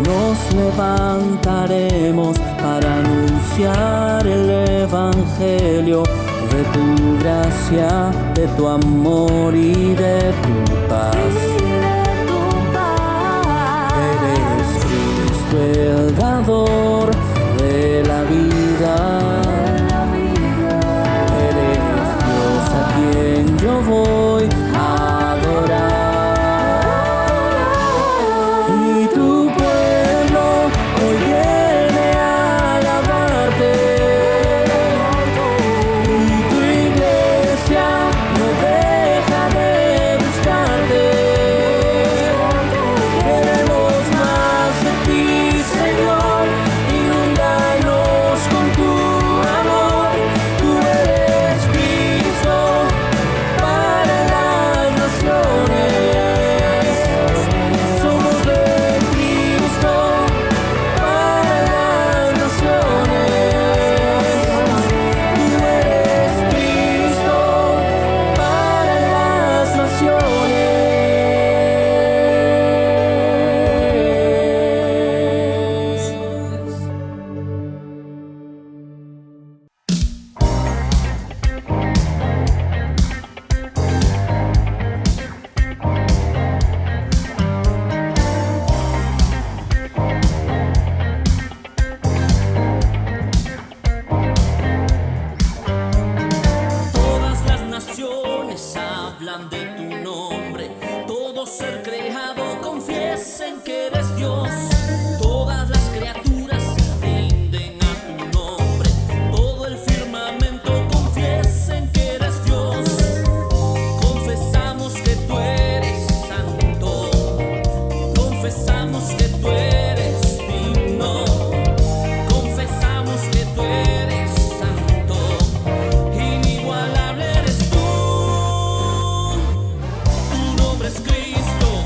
Nos levantaremos para anunciar el Evangelio de tu gracia, de tu amor y de tu paz. Eres Cristo el dador de la vida. Eres Dios a quien yo voy a adorar. Y tu pueblo hoy viene a alabarte. Y tu iglesia no deja de buscarte. Queremos más de ti, Señor. Inúndanos con tu amor. Tú eres Cristo para las naciones. Somos de Cristo para las naciones. Tú eres Cristo para las naciones. Todas las naciones hablan de tu nombre. Todo ser creado confiesen que eres Dios. Todas las criaturas se rinden a tu nombre. Todo el firmamento confiesen que eres Dios. Confesamos que tú eres santo. Confesamos que tú eres digno. Confesamos que tú eres santo. Inigualable eres tú. Tu nombre es Cristo.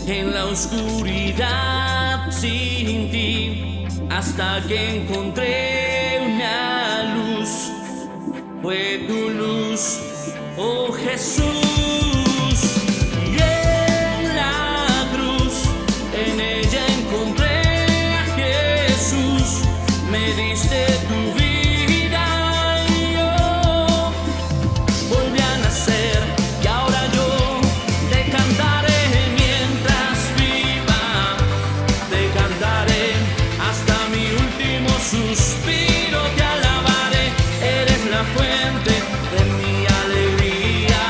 en la oscuridad sin ti, hasta que encontré una luz. Fue tu luz, oh Jesús. Y en la cruz, en ella encontré a Jesús. Me diste tu vida y yo volví a nacer. Y ahora yo te cantaré mientras viva. Te cantaré hasta mi último suspiro. Te alabaré, eres la fuente de mi alegría.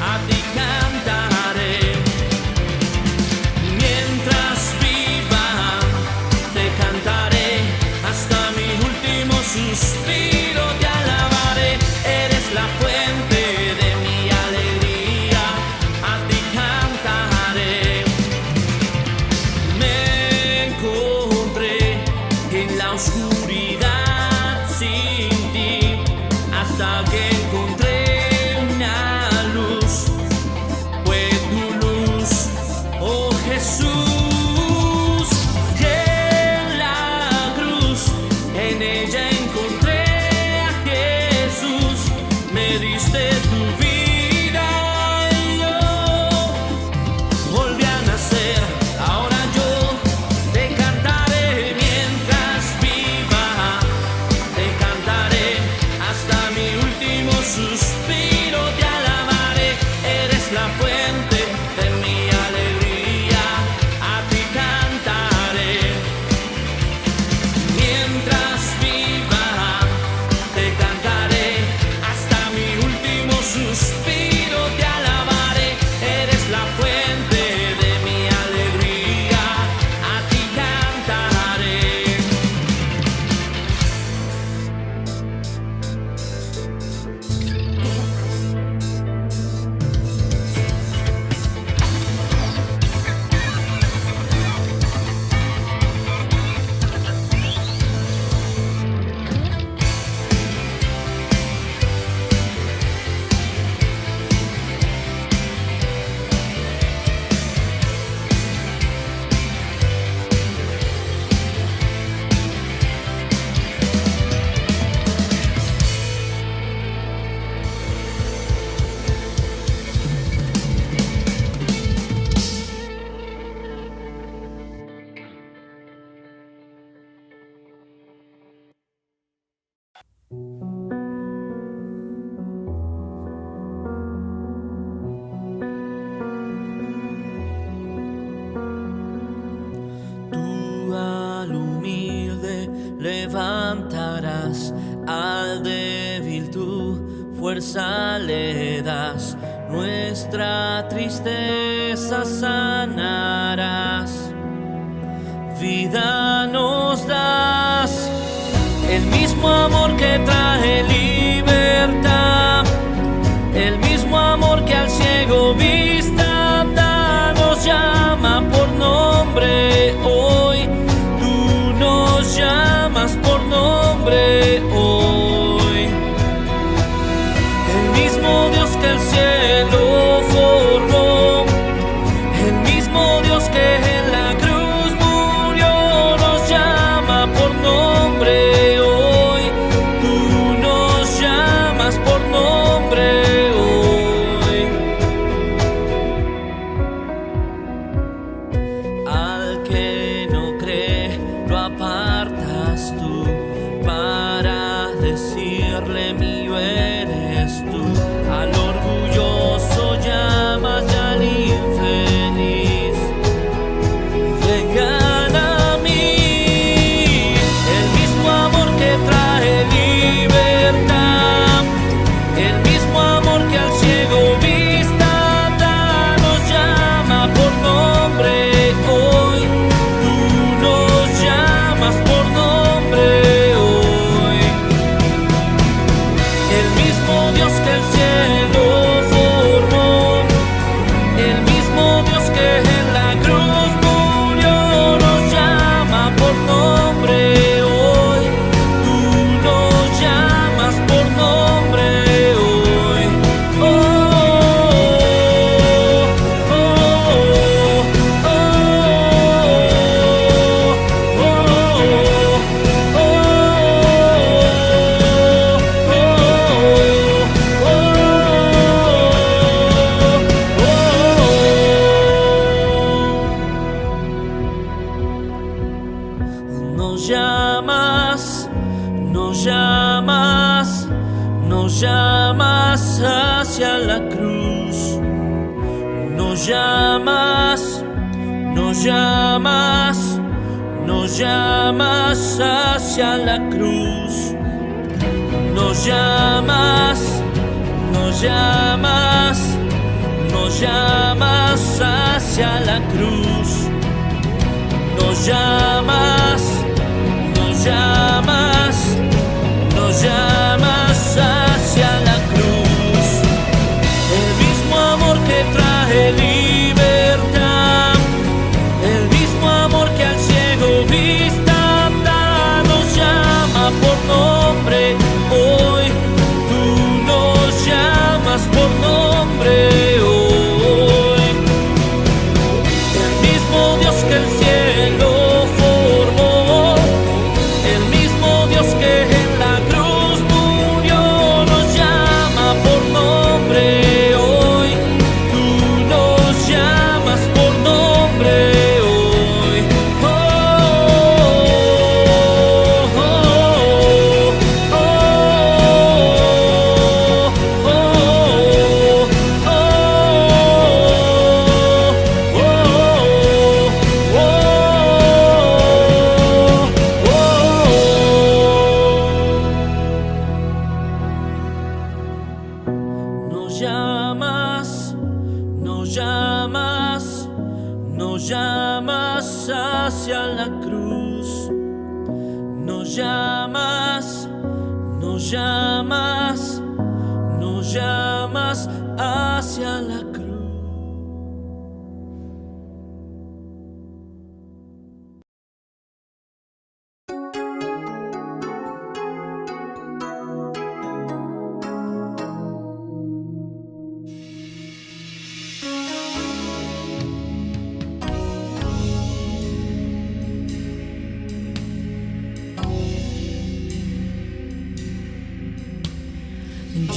A ti cantaré mientras viva. Te cantaré hasta mi último suspiro. Te alabaré, eres la fuente de mi alegría. A ti cantaré. Me encontré en la oscuridad sin ti, hasta que encontré una luz. Fue tu luz, oh Jesús. Y en la cruz, en ella encontré a Jesús. Me diste tu vida y yo volví a nacer. Ahora yo te cantaré mientras viva. Te cantaré hasta mi último suspiro. Te alabaré, eres la fuente de mi alegría. A ti cantaré mientras viva. Te cantaré hasta mi último suspiro. Te alabaré, eres la fuente de mi alegría. A ti cantaré. Tú al humilde levantarás, al débil tu fuerza le das. Nuestra tristeza sanarás, vida nos das. El mismo amor que trae libertad, el mismo amor que al ciego vista da, nos llama por nombre hoy. Tú nos llamas por nombre hoy. El mismo Dios que el cielo formó, el mismo Dios que en la cruz murió, nos llama por nombre hoy. Tú nos llamas por nombre hoy. Nos llamas, nos llamas, nos llamas hacia la cruz. Nos llamas, nos llamas, nos llamas hacia la cruz. Nos llamas, nos llamas, nos llamas hacia la cruz. El mismo amor que trae libertad, el mismo amor que al ciego vista da, nos llama por nombre hoy. Tú nos llamas por nombre hoy. El mismo Dios que el cielo formó, el mismo Dios que en la cruz murió, nos llama por nombre hoy. Tú nos llamas por nombre hoy. Oh, oh, oh, oh, oh, oh, Nos llamas, nos llamas, nos llamas hacia la cruz. Nos llamas, nos llamas, nos llamas hacia la cruz.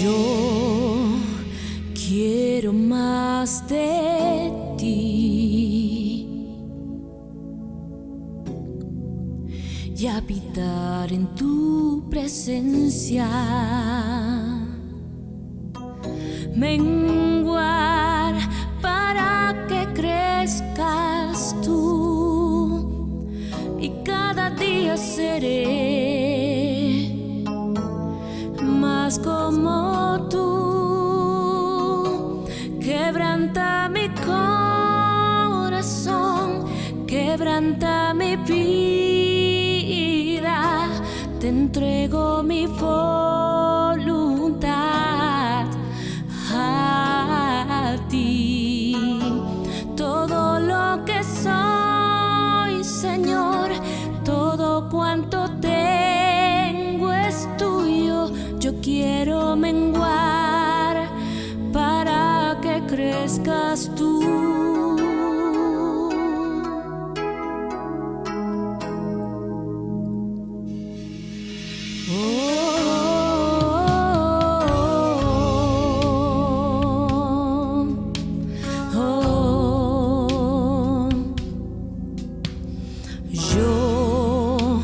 Yo quiero más de ti y habitar en tu presencia, menguar para que crezcas tú, y cada día seré más como tú. Quebranta mi corazón, quebranta mi vida, te entrego mi voluntad a ti. Todo lo que soy, Señor, todo cuanto tengo es tuyo. Yo quiero menguar para que crezcas tú. Yo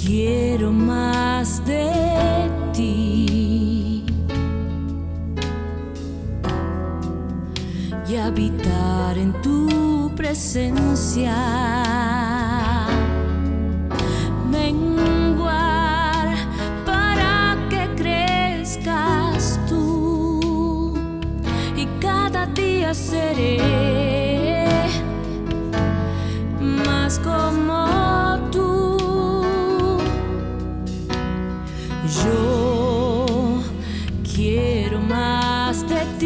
quiero más de ti y habitar en tu presencia, menguar para que crezcas tú, y cada día seré más como tú. Yo quiero más de ti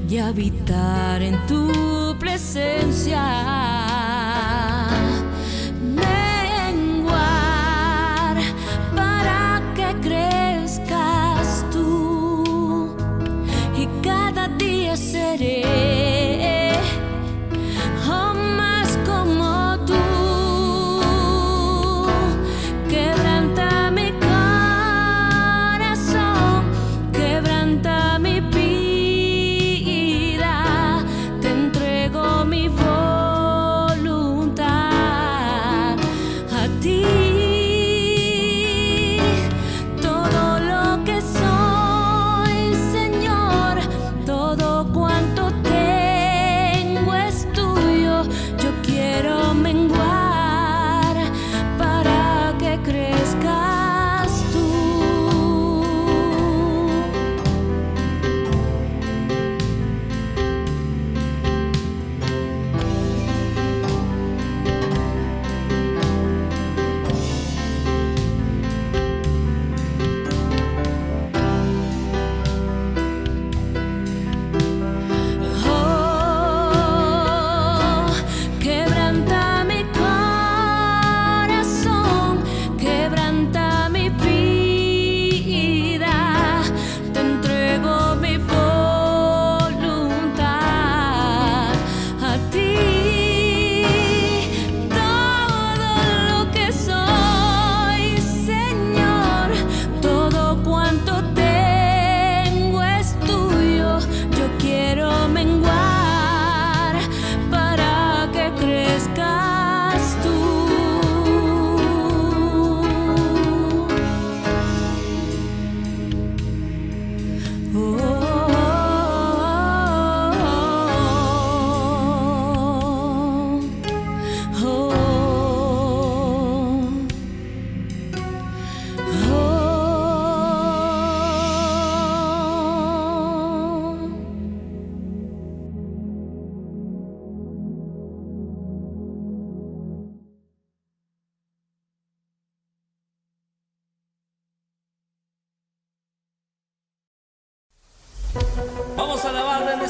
y habitar en tu presencia, menguar para que crezcas tú, y cada día seré más como tú. Quebranta mi corazón, quebranta mi vida, te entrego mi voluntad a ti. Todo lo que soy,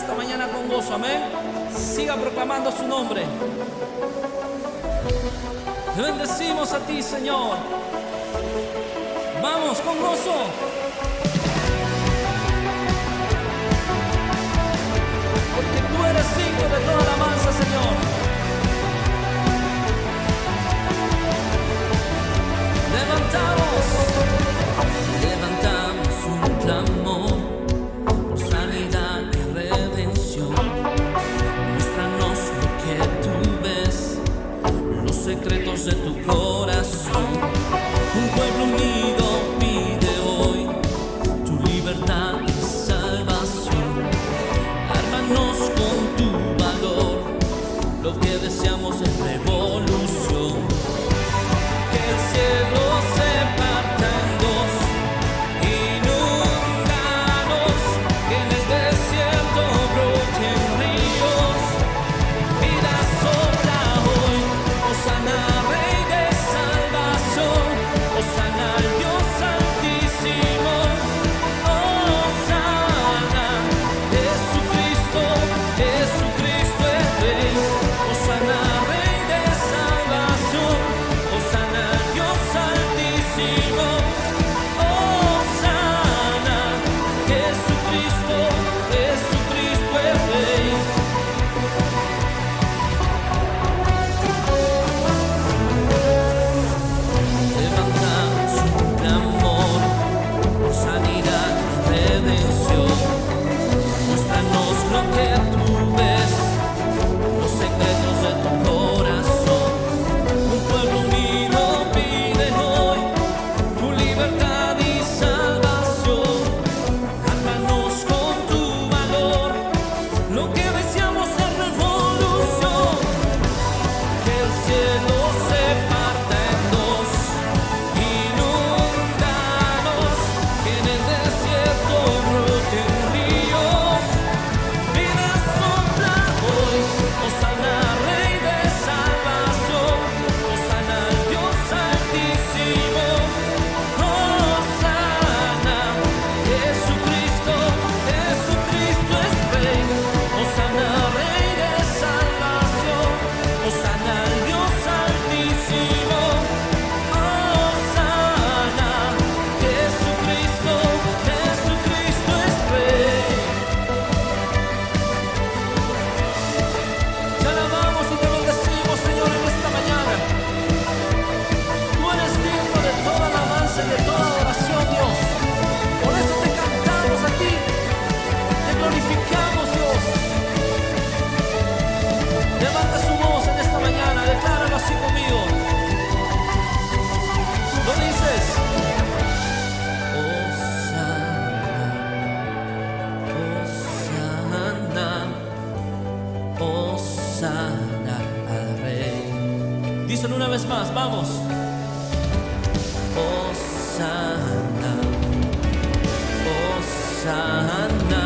esta mañana con gozo, amén. Siga proclamando su nombre. Te bendecimos a ti, Señor. Vamos con gozo. Porque tú eres digno de toda alabanza, Señor. Levantamos un clamor por sanidad y redención. Muéstranos lo que tú ves, los secretos de tu corazón. Un pueblo unido pide hoy tu libertad y salvación. Ármanos con tu valor, lo que deseamos es revolución. Que el cielo se parta en dos, inúndanos, que en el desierto broten ríos. Vida sopla hoy, Hosana, Rey de salvación, Hosana al Dios altísimo, Hosana, Jesucristo, Jesucristo es Rey, Hosana, Rey de salvación, Hosana al Dios altísimo, Hosana, Jesucristo, Jesucristo es Rey. Levantamos un clamor por sanidad y redención. Muéstranos lo que tú ves, los secretos de tu corazón. Un pueblo unido pide hoy tu libertad y salvación. Ármanos con tu valor, lo que deseamos es revolución. Que el cielo se parta en dos, inúndanos, que en el desierto broten ríos. Vida sopla hoy, Hosana, Rey de salvación, Hosana al Dios altísimo, Hosana, Jesucristo, Jesucristo es Rey, Hosana, Rey de salvación, Hosana al Dios altísimo, Hosana, Jesucristo, Jesucristo es Rey. Te alabamos y te bendecimos, Señor, en esta mañana. Tú eres digno de toda alabanza y de toda adoración, Dios. Por eso te cantamos a ti, te glorificamos, Dios. Levanta su voz en esta mañana, decláralo así conmigo. ¿Lo dices? Hosana, Hosana al Rey. Díselo una vez más, vamos. Hosana, Hosana,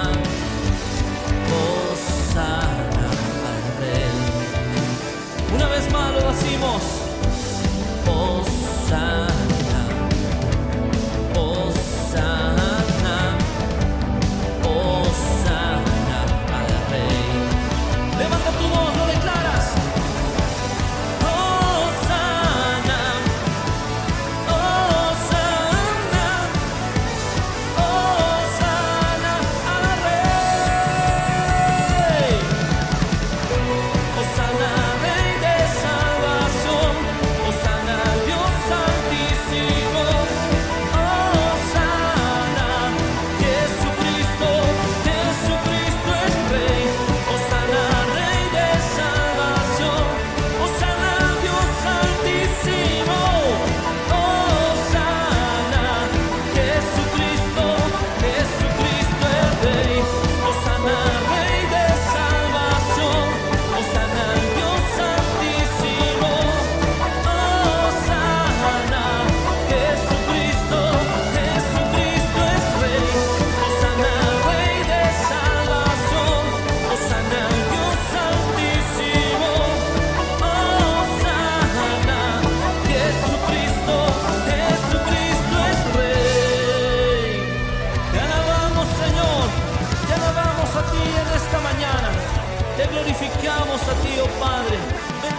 Hosana al Rey. Una vez más lo decimos. Hosana, Hosana, Hosana al Rey. Levanta tu voz, lo declaras. Hosana,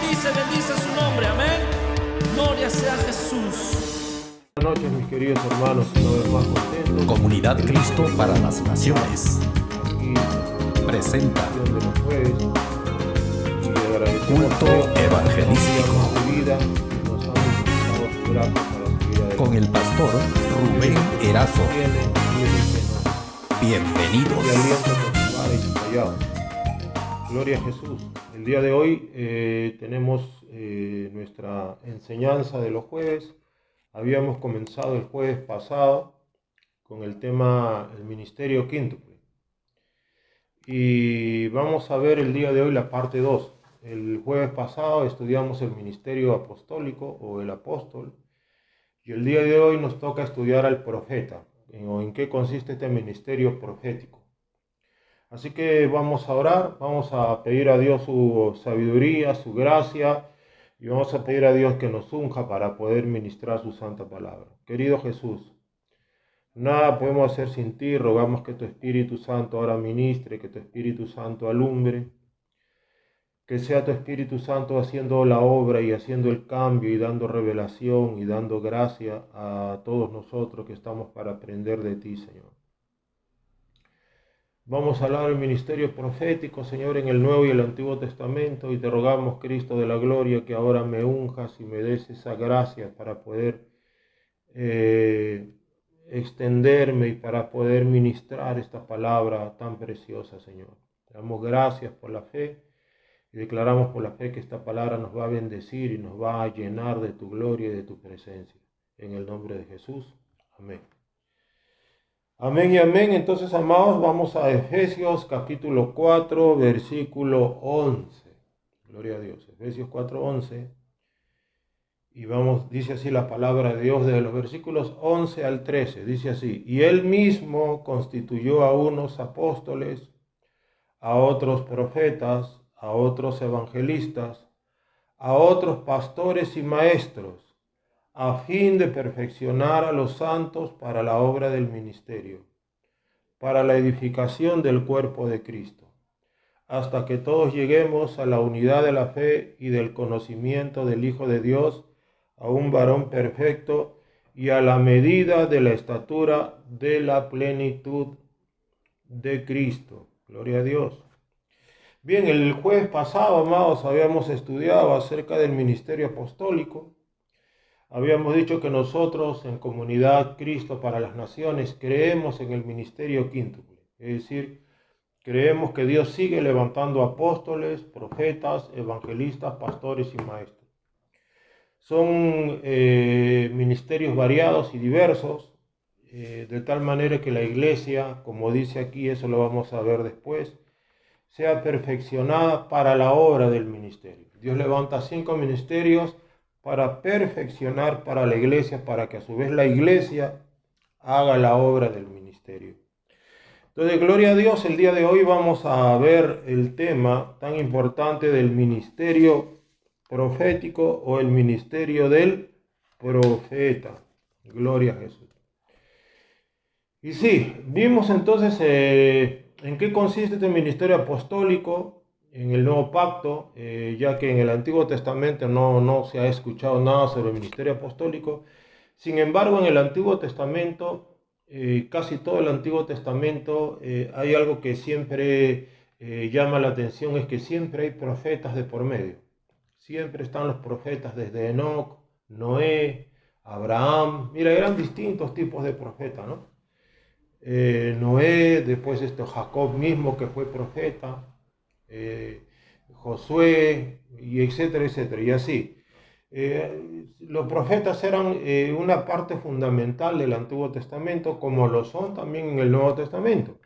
bendice su nombre, amén. Gloria sea Jesús. Buenas noches, mis queridos hermanos, una vez más contentos. Comunidad Cristo para las Naciones Aquí, presenta de los jueves, y agradecemos Culto a Dios por Evangelístico su vida, nos han dado su gracia para seguir adelante. con el pastor Rubén Erazo. Tiene, que Bienvenidos. nos alienta con su vara y su callado. Gloria a Jesús. El día de hoy tenemos nuestra enseñanza de los jueves. Habíamos comenzado el jueves pasado con el tema el ministerio quíntuple. Y vamos a ver el día de hoy la parte 2. El jueves pasado estudiamos el ministerio apostólico o el apóstol. Y el día de hoy nos toca estudiar al profeta, o en qué consiste este ministerio profético. Así que vamos a orar, vamos a pedir a Dios su sabiduría, su gracia, y vamos a pedir a Dios que nos unja para poder ministrar su santa palabra. Querido Jesús, nada podemos hacer sin ti. Rogamos que tu Espíritu Santo ahora ministre, que tu Espíritu Santo alumbre, que sea tu Espíritu Santo haciendo la obra y haciendo el cambio y dando revelación y dando gracia a todos nosotros que estamos para aprender de ti, Señor. Vamos a hablar del ministerio profético, Señor, en el Nuevo y el Antiguo Testamento, y te rogamos, Cristo de la gloria, que ahora me unjas y me des esa gracia para poder extenderme y para poder ministrar esta palabra tan preciosa, Señor. Te damos gracias por la fe y declaramos por la fe que esta palabra nos va a bendecir y nos va a llenar de tu gloria y de tu presencia. En el nombre de Jesús. Amén. Amén y amén. Entonces, amados, vamos a Efesios capítulo 4, versículo 11. Gloria a Dios. Efesios 4, 11. Y vamos, dice así la palabra de Dios desde los versículos 11 al 13. Dice así: y él mismo constituyó a unos apóstoles, a otros profetas, a otros evangelistas, a otros pastores y maestros, a fin de perfeccionar a los santos para la obra del ministerio, para la edificación del cuerpo de Cristo, hasta que todos lleguemos a la unidad de la fe y del conocimiento del Hijo de Dios, a un varón perfecto y a la medida de la estatura de la plenitud de Cristo. Gloria a Dios. Bien, el jueves pasado, amados, habíamos estudiado acerca del ministerio apostólico. Habíamos dicho que nosotros en Comunidad Cristo para las Naciones creemos en el ministerio quíntuple, es decir, creemos que Dios sigue levantando apóstoles, profetas, evangelistas, pastores y maestros. Son ministerios variados y diversos, de tal manera que la iglesia, como dice aquí, eso lo vamos a ver después, sea perfeccionada para la obra del ministerio. Dios levanta 5 ministerios para perfeccionar para la iglesia, para que a su vez la iglesia haga la obra del ministerio. Entonces, gloria a Dios, el día de hoy vamos a ver el tema tan importante del ministerio profético o el ministerio del profeta. Gloria a Jesús. Y sí, vimos entonces en qué consiste este ministerio apostólico en el Nuevo Pacto, ya que en el Antiguo Testamento no se ha escuchado nada sobre el ministerio apostólico. Sin embargo, en el Antiguo Testamento, casi todo el Antiguo Testamento, hay algo que siempre llama la atención, es que siempre hay profetas de por medio. Siempre están los profetas desde Enoc, Noé, Abraham. Mira, eran distintos tipos de profetas, ¿no? Noé, después Jacob mismo que fue profeta, Josué, y etcétera, etcétera, y así. Los profetas eran una parte fundamental del Antiguo Testamento, como lo son también en el Nuevo Testamento.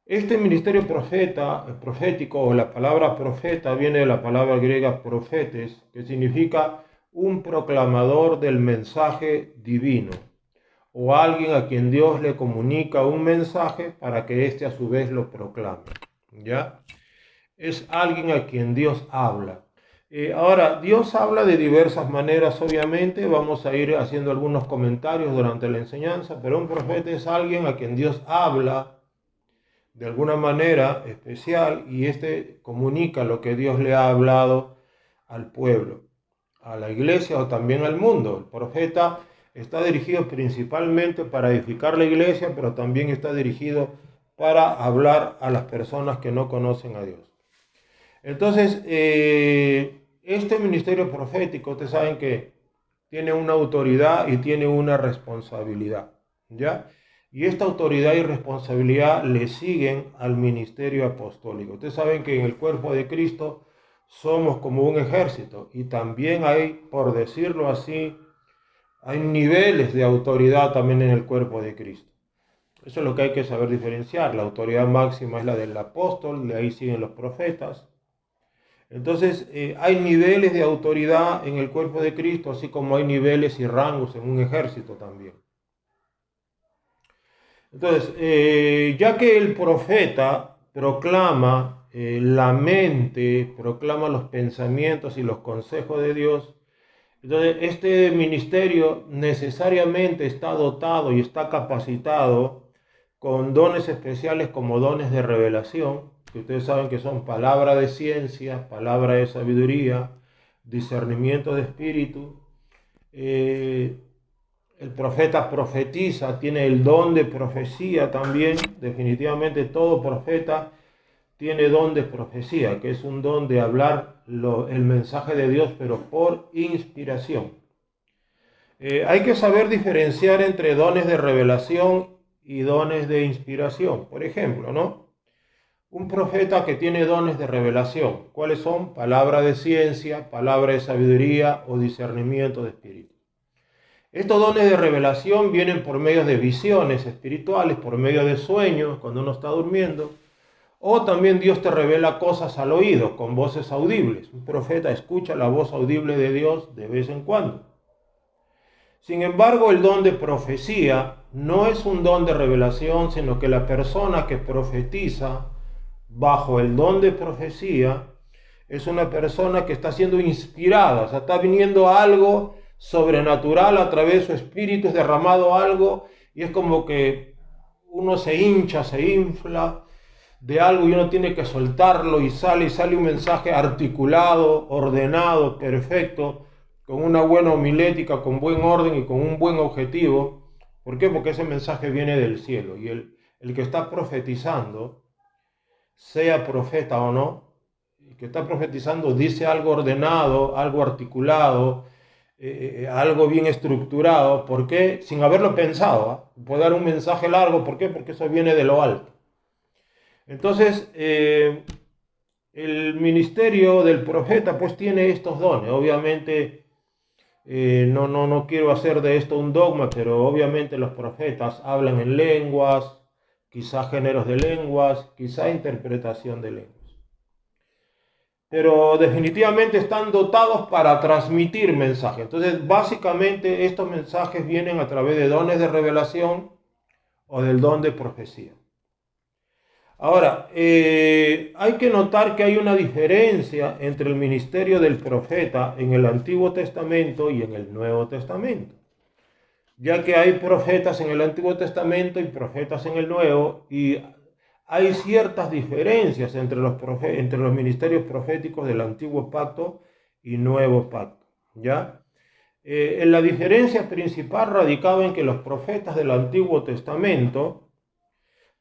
Este ministerio profético, o la palabra profeta, viene de la palabra griega profetes, que significa un proclamador del mensaje divino, o alguien a quien Dios le comunica un mensaje para que éste a su vez lo proclame. ¿Ya? Es alguien a quien Dios habla. Ahora, Dios habla de diversas maneras, obviamente. Vamos a ir haciendo algunos comentarios durante la enseñanza, pero un profeta es alguien a quien Dios habla de alguna manera especial y comunica lo que Dios le ha hablado al pueblo, a la iglesia o también al mundo. El profeta está dirigido principalmente para edificar la iglesia, pero también está dirigido para hablar a las personas que no conocen a Dios. Entonces, este ministerio profético, ustedes saben que tiene una autoridad y tiene una responsabilidad, ¿ya? Y esta autoridad y responsabilidad le siguen al ministerio apostólico. Ustedes saben que en el cuerpo de Cristo somos como un ejército y también hay, por decirlo así, hay niveles de autoridad también en el cuerpo de Cristo. Eso es lo que hay que saber diferenciar. La autoridad máxima es la del apóstol, de ahí siguen los profetas. Entonces, hay niveles de autoridad en el cuerpo de Cristo, así como hay niveles y rangos en un ejército también. Entonces, ya que el profeta proclama la mente, proclama los pensamientos y los consejos de Dios, entonces este ministerio necesariamente está dotado y está capacitado con dones especiales como dones de revelación, que ustedes saben que son palabra de ciencia, palabra de sabiduría, discernimiento de espíritu. El profeta profetiza, tiene el don de profecía también. Definitivamente todo profeta tiene don de profecía, que es un don de hablar el mensaje de Dios, pero por inspiración. Hay que saber diferenciar entre dones de revelación y dones de inspiración. Por ejemplo, ¿no? Un profeta que tiene dones de revelación, ¿cuáles son? Palabra de ciencia, palabra de sabiduría o discernimiento de espíritu. Estos dones de revelación vienen por medio de visiones espirituales, por medio de sueños, cuando uno está durmiendo, o también Dios te revela cosas al oído, con voces audibles. Un profeta escucha la voz audible de Dios de vez en cuando. Sin embargo, el don de profecía no es un don de revelación, sino que la persona que profetiza bajo el don de profecía es una persona que está siendo inspirada, o sea, está viniendo algo sobrenatural a través de su espíritu, es derramado algo y es como que uno se hincha, se infla de algo y uno tiene que soltarlo y sale un mensaje articulado, ordenado, perfecto, con una buena homilética, con buen orden y con un buen objetivo. ¿Por qué? Porque ese mensaje viene del cielo y el que está profetizando, sea profeta o no, el que está profetizando dice algo ordenado, algo articulado, algo bien estructurado. ¿Por qué? Sin haberlo pensado, ¿eh? Puede dar un mensaje largo. ¿Por qué? Porque eso viene de lo alto. Entonces, el ministerio del profeta pues tiene estos dones. Obviamente, no quiero hacer de esto un dogma, pero obviamente los profetas hablan en lenguas, quizá géneros de lenguas, quizá interpretación de lenguas. Pero definitivamente están dotados para transmitir mensajes. Entonces, básicamente estos mensajes vienen a través de dones de revelación o del don de profecía. Ahora, hay que notar que hay una diferencia entre el ministerio del profeta en el Antiguo Testamento y en el Nuevo Testamento, ya que hay profetas en el Antiguo Testamento y profetas en el Nuevo, y hay ciertas diferencias entre los ministerios proféticos del Antiguo Pacto y Nuevo Pacto, ¿ya? La diferencia principal radicaba en que los profetas del Antiguo Testamento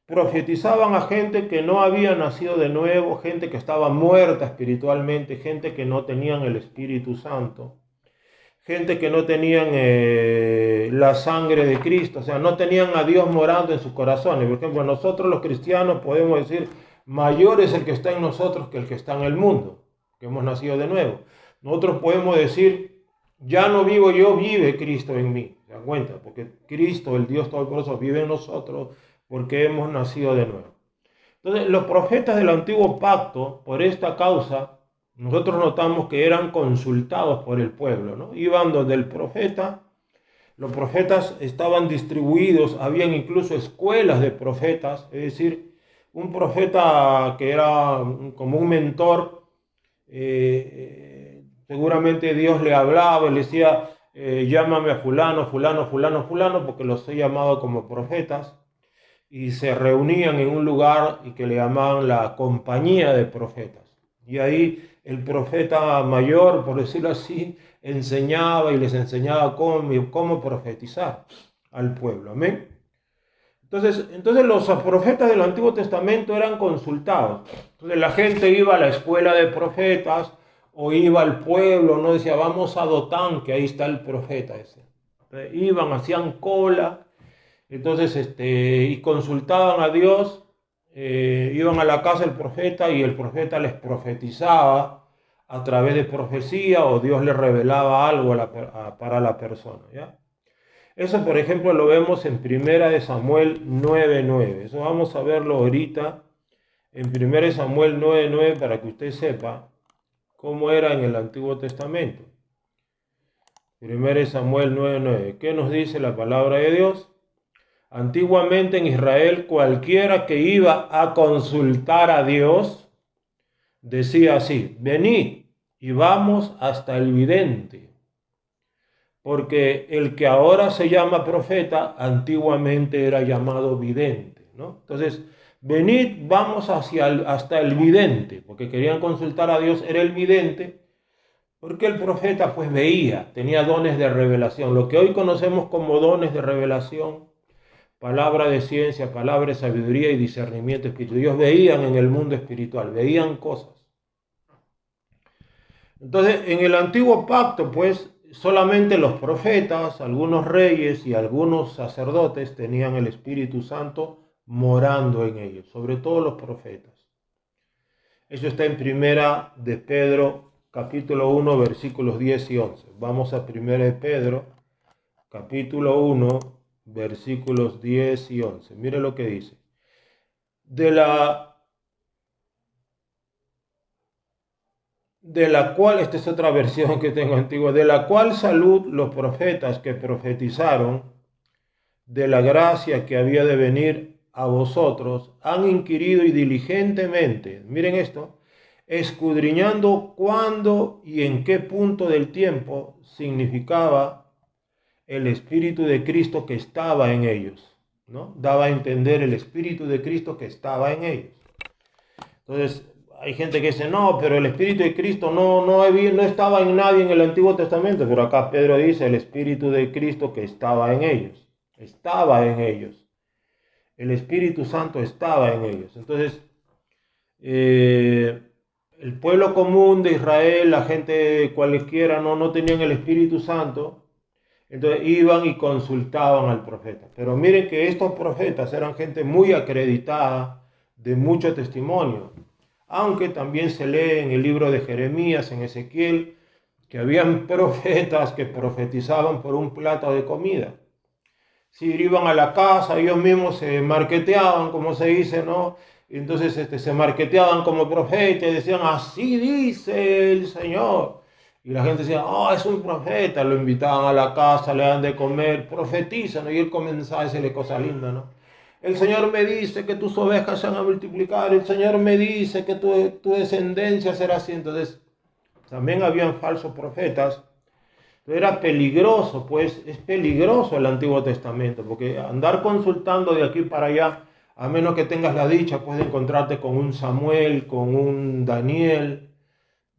profetizaban a gente que no había nacido de nuevo, gente que estaba muerta espiritualmente, gente que no tenían el Espíritu Santo, gente que no tenían la sangre de Cristo, o sea, no tenían a Dios morando en sus corazones. Por ejemplo, nosotros los cristianos podemos decir, mayor es el que está en nosotros que el que está en el mundo, que hemos nacido de nuevo. Nosotros podemos decir, ya no vivo yo, vive Cristo en mí. ¿Se dan cuenta? Porque Cristo, el Dios Todopoderoso, vive en nosotros porque hemos nacido de nuevo. Entonces, los profetas del Antiguo Pacto, por esta causa, nosotros notamos que eran consultados por el pueblo, ¿no? Iban donde el profeta, los profetas estaban distribuidos, habían incluso escuelas de profetas, es decir, un profeta que era como un mentor, seguramente Dios le hablaba y le decía, llámame a fulano, fulano, fulano, fulano, porque los he llamado como profetas, y se reunían en un lugar y que le llamaban la compañía de profetas. Y ahí el profeta mayor, por decirlo así, enseñaba y les enseñaba cómo profetizar al pueblo. Amén. Entonces los profetas del Antiguo Testamento eran consultados. Entonces la gente iba a la escuela de profetas o iba al pueblo, no decía, vamos a Dotán, que ahí está el profeta ese. Entonces, iban, hacían cola, entonces y consultaban a Dios, iban a la casa del profeta y el profeta les profetizaba a través de profecía o Dios les revelaba algo para la persona, ¿ya? Eso, por ejemplo, lo vemos en 1 Samuel 9:9. Eso vamos a verlo ahorita en 1 Samuel 9:9 para que usted sepa cómo era en el Antiguo Testamento. 1 Samuel 9:9. ¿Qué nos dice la palabra de Dios? Antiguamente en Israel, cualquiera que iba a consultar a Dios decía así: venid y vamos hasta el vidente. Porque el que ahora se llama profeta, antiguamente era llamado vidente, ¿no? Entonces, venid, vamos hasta el vidente, porque querían consultar a Dios, era el vidente, porque el profeta pues veía, tenía dones de revelación, lo que hoy conocemos como dones de revelación, palabra de ciencia, palabra de sabiduría y discernimiento espiritual. Ellos veían en el mundo espiritual, veían cosas. Entonces, en el antiguo pacto, pues, solamente los profetas, algunos reyes y algunos sacerdotes tenían el Espíritu Santo morando en ellos, sobre todo los profetas. Eso está en 1 de Pedro, capítulo 1, versículos 10 y 11. Vamos a 1 de Pedro, capítulo 1, versículos 10 y 11. Mire lo que dice. De la cual, esta es otra versión que tengo antigua, de la cual salud los profetas que profetizaron de la gracia que había de venir a vosotros, han inquirido y diligentemente, miren esto, escudriñando cuándo y en qué punto del tiempo significaba el Espíritu de Cristo que estaba en ellos, ¿no? Daba a entender el Espíritu de Cristo que estaba en ellos. Entonces, hay gente que dice, no, pero el Espíritu de Cristo no estaba en nadie en el Antiguo Testamento, pero acá Pedro dice el Espíritu de Cristo que estaba en ellos. Estaba en ellos. El Espíritu Santo estaba en ellos. Entonces, el pueblo común de Israel, la gente cualquiera, no tenían el Espíritu Santo, entonces iban y consultaban al profeta. Pero miren que estos profetas eran gente muy acreditada, de mucho testimonio. Aunque también se lee en el libro de Jeremías, en Ezequiel, que habían profetas que profetizaban por un plato de comida. Si iban a la casa, ellos mismos se marketeaban, como se dice, ¿no? Entonces se marketeaban como profetas y decían, así dice el Señor. Y la gente decía, es un profeta, lo invitaban a la casa, le dan de comer, profetizan, y él comenzaba a decirle cosas lindas, ¿no? El Señor me dice que tus ovejas se van a multiplicar. El Señor me dice que tu descendencia será así. Entonces, también habían falsos profetas. Era peligroso, pues, es peligroso el Antiguo Testamento, porque andar consultando de aquí para allá, a menos que tengas la dicha, pues, de encontrarte con un Samuel, con un Daniel,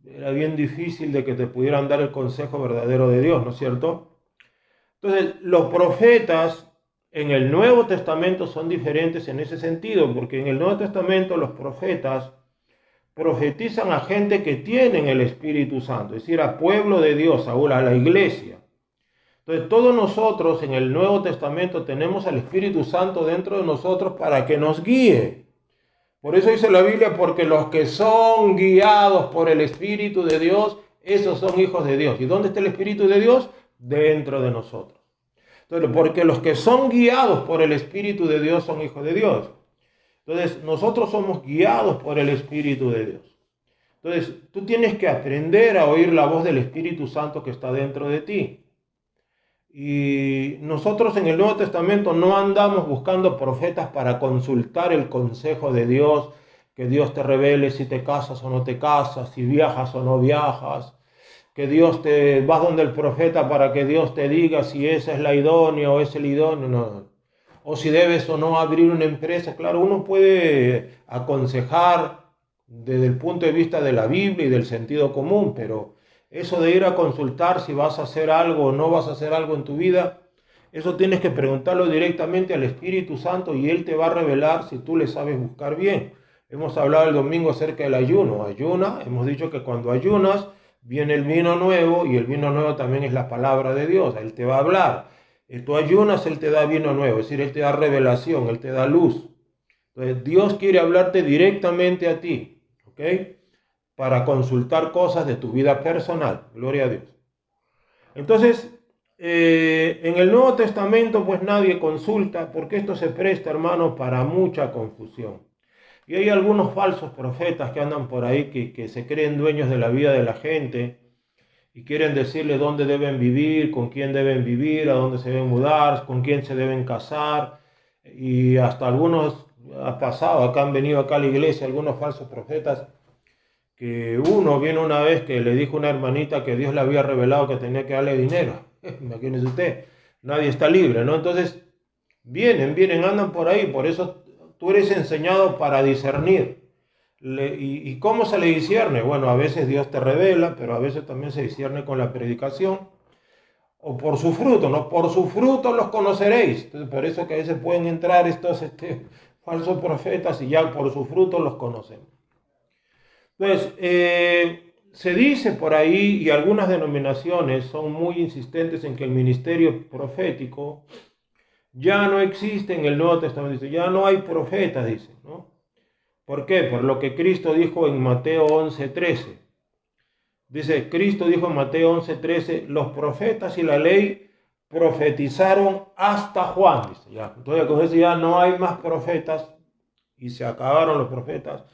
era bien difícil de que te pudieran dar el consejo verdadero de Dios, ¿no es cierto? Entonces, los profetas en el Nuevo Testamento son diferentes en ese sentido, porque en el Nuevo Testamento los profetas profetizan a gente que tienen el Espíritu Santo, es decir, a pueblo de Dios, a la iglesia. Entonces, todos nosotros en el Nuevo Testamento tenemos al Espíritu Santo dentro de nosotros para que nos guíe. Por eso dice la Biblia, porque los que son guiados por el Espíritu de Dios, esos son hijos de Dios. ¿Y dónde está el Espíritu de Dios? Dentro de nosotros. Entonces, porque los que son guiados por el Espíritu de Dios son hijos de Dios. Entonces, nosotros somos guiados por el Espíritu de Dios. Entonces, tú tienes que aprender a oír la voz del Espíritu Santo que está dentro de ti. Y nosotros en el Nuevo Testamento no andamos buscando profetas para consultar el consejo de Dios, que Dios te revele si te casas o no te casas, si viajas o no viajas, que Dios te vas donde el profeta para que Dios te diga si esa es la idónea o es el idóneo, no. O si debes o no abrir una empresa. Claro, uno puede aconsejar desde el punto de vista de la Biblia y del sentido común, pero eso de ir a consultar si vas a hacer algo o no vas a hacer algo en tu vida, eso tienes que preguntarlo directamente al Espíritu Santo y Él te va a revelar si tú le sabes buscar bien. Hemos hablado el domingo acerca del ayuno. Ayuna, hemos dicho que cuando ayunas viene el vino nuevo y el vino nuevo también es la palabra de Dios. Él te va a hablar. Tú ayunas, Él te da vino nuevo, es decir, Él te da revelación, Él te da luz. Entonces Dios quiere hablarte directamente a ti, ¿ok? Para consultar cosas de tu vida personal. Gloria a Dios. Entonces, en el Nuevo Testamento pues nadie consulta porque esto se presta, hermanos, para mucha confusión. Y hay algunos falsos profetas que andan por ahí que se creen dueños de la vida de la gente y quieren decirle dónde deben vivir, con quién deben vivir, a dónde se deben mudar, con quién se deben casar. Y hasta algunos ha pasado, acá han venido acá a la iglesia algunos falsos profetas, que uno viene una vez que le dijo a una hermanita que Dios le había revelado que tenía que darle dinero. Imagínese usted, nadie está libre, ¿no? Entonces vienen, andan por ahí, por eso tú eres enseñado para discernir. ¿Y cómo se le discierne? Bueno, a veces Dios te revela, pero a veces también se discierne con la predicación. O por su fruto, ¿no? Por su fruto los conoceréis. Entonces, por eso que a veces pueden entrar estos falsos profetas y ya por su fruto los conocemos. Entonces, se dice por ahí, y algunas denominaciones son muy insistentes en que el ministerio profético ya no existe en el Nuevo Testamento. Ya no hay profetas, dicen, ¿no? ¿Por qué? Por lo que Cristo dijo en Mateo 11:13. Dice, Cristo dijo en Mateo 11:13, los profetas y la ley profetizaron hasta Juan. Dice, ya. Entonces, con eso ya no hay más profetas y se acabaron los profetas.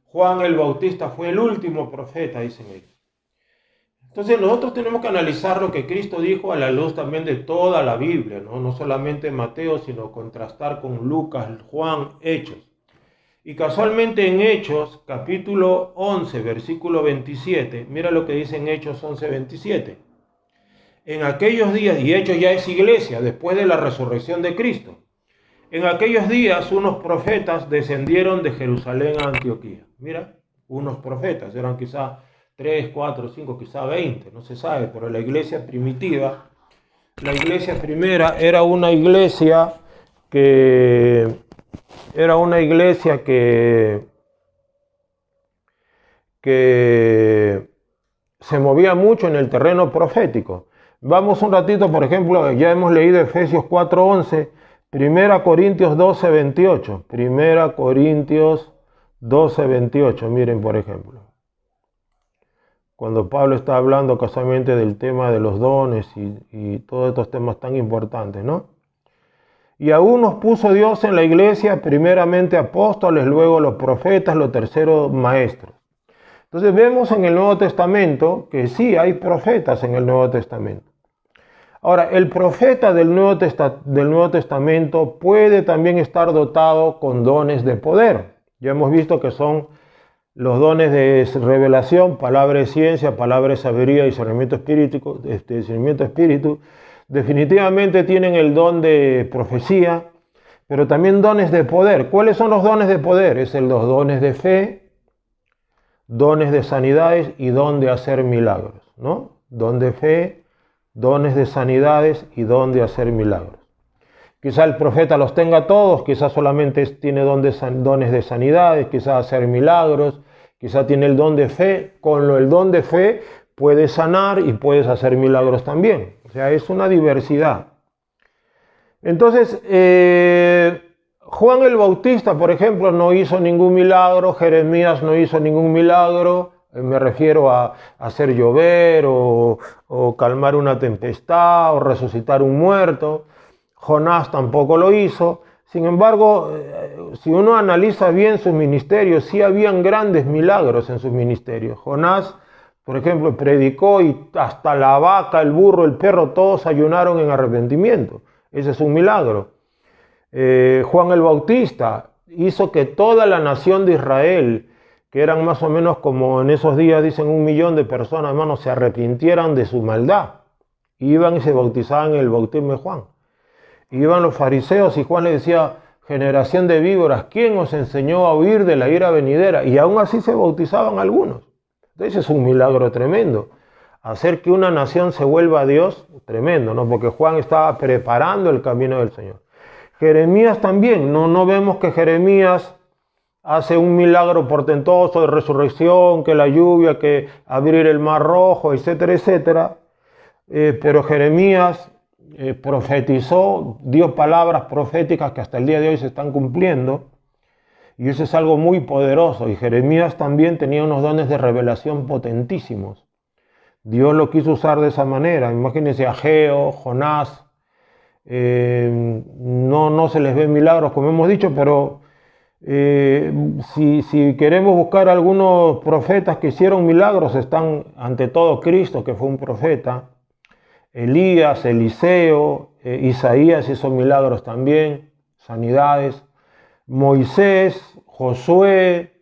Juan el Bautista fue el último profeta, dicen ellos. Entonces nosotros tenemos que analizar lo que Cristo dijo a la luz también de toda la Biblia, ¿no? No solamente Mateo, sino contrastar con Lucas, Juan, Hechos. Y casualmente en Hechos, capítulo 11, versículo 27, mira lo que dice en Hechos 11, 27. En aquellos días, y Hechos ya es iglesia, después de la resurrección de Cristo, en aquellos días unos profetas descendieron de Jerusalén a Antioquía. Mira, unos profetas, eran quizá 3, 4, 5, quizá 20, no se sabe, pero la iglesia primitiva, la iglesia primera era una iglesia que se movía mucho en el terreno profético. Vamos un ratito, por ejemplo, ya hemos leído Efesios 4:11, 1 Corintios 12:28, 1 Corintios 12:28, miren por ejemplo. Cuando Pablo está hablando casualmente del tema de los dones y todos estos temas tan importantes, ¿no? Y aún nos puso Dios en la iglesia, primeramente apóstoles, luego los profetas, los terceros maestros. Entonces vemos en el Nuevo Testamento que sí hay profetas en el Nuevo Testamento. Ahora, el profeta del Nuevo Testamento puede también estar dotado con dones de poder. Ya hemos visto que son los dones de revelación, palabra de ciencia, palabra de sabiduría y discernimiento espíritu. Definitivamente tienen el don de profecía, pero también dones de poder. ¿Cuáles son los dones de poder? Es los dones de fe, dones de sanidades y don de hacer milagros, ¿no? Don de fe, dones de sanidades y don de hacer milagros. Quizá el profeta los tenga todos, quizá solamente tiene dones de sanidades, quizá hacer milagros, quizá tiene el don de fe. Con el don de fe puedes sanar y puedes hacer milagros también. O sea, es una diversidad. Entonces, Juan el Bautista, por ejemplo, no hizo ningún milagro, Jeremías no hizo ningún milagro, me refiero a hacer llover o calmar una tempestad o resucitar un muerto. Jonás tampoco lo hizo. Sin embargo, si uno analiza bien sus ministerios, sí habían grandes milagros en sus ministerios. Jonás, por ejemplo, predicó y hasta la vaca, el burro, el perro, todos ayunaron en arrepentimiento. Ese es un milagro. Juan el Bautista hizo que toda la nación de Israel, que eran más o menos como en esos días, dicen 1 millón de personas, hermanos, se arrepintieran de su maldad. Iban y se bautizaban en el bautismo de Juan. Iban los fariseos y Juan le decía, generación de víboras, ¿quién os enseñó a huir de la ira venidera? Y aún así se bautizaban algunos. Entonces es un milagro tremendo. Hacer que una nación se vuelva a Dios, tremendo, ¿no? Porque Juan estaba preparando el camino del Señor. Jeremías también, no vemos que Jeremías hace un milagro portentoso de resurrección, que la lluvia, que abrir el mar rojo, etcétera, etcétera. Pero Jeremías profetizó, dio palabras proféticas que hasta el día de hoy se están cumpliendo. Y eso es algo muy poderoso. Y Jeremías también tenía unos dones de revelación potentísimos. Dios lo quiso usar de esa manera. Imagínense a Ageo, Jonás. No se les ven milagros, como hemos dicho, pero si queremos buscar algunos profetas que hicieron milagros, están ante todo Cristo, que fue un profeta, Elías, Eliseo, Isaías hizo milagros también, sanidades, Moisés, Josué,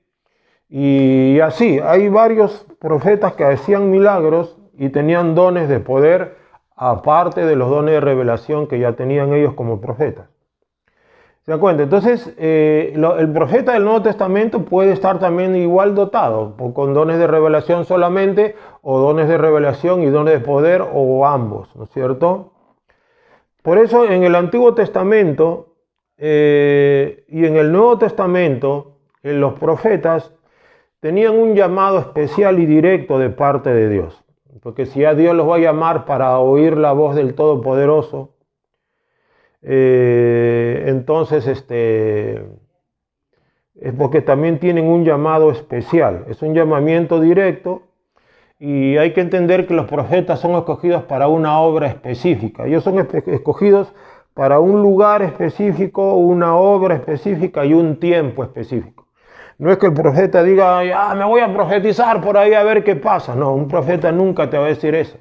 y así, hay varios profetas que hacían milagros y tenían dones de poder, aparte de los dones de revelación que ya tenían ellos como profetas. ¿Se dan cuenta? Entonces, el profeta del Nuevo Testamento puede estar también igual dotado, con dones de revelación solamente, o dones de revelación y dones de poder, o ambos, ¿no es cierto? Por eso, en el Antiguo Testamento y en el Nuevo Testamento, los profetas tenían un llamado especial y directo de parte de Dios. Porque si a Dios los va a llamar para oír la voz del Todopoderoso, entonces es porque también tienen un llamado especial. Es un llamamiento directo y hay que entender que los profetas son escogidos para una obra específica. Ellos son escogidos para un lugar específico, una obra específica y un tiempo específico. No es que el profeta diga, me voy a profetizar por ahí a ver qué pasa. No, un profeta nunca te va a decir eso.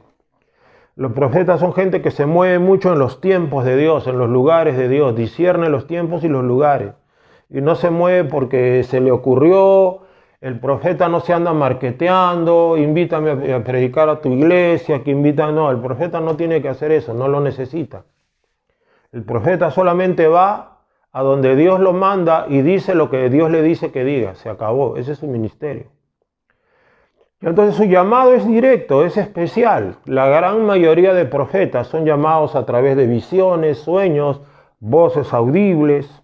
Los profetas son gente que se mueve mucho en los tiempos de Dios, en los lugares de Dios, discierne los tiempos y los lugares. Y no se mueve porque se le ocurrió. El profeta no se anda marketeando, invítame a predicar a tu iglesia, no, el profeta no tiene que hacer eso, no lo necesita. El profeta solamente va a donde Dios lo manda y dice lo que Dios le dice que diga. Se acabó. Ese es su ministerio. Y entonces su llamado es directo, es especial. La gran mayoría de profetas son llamados a través de visiones, sueños, voces audibles,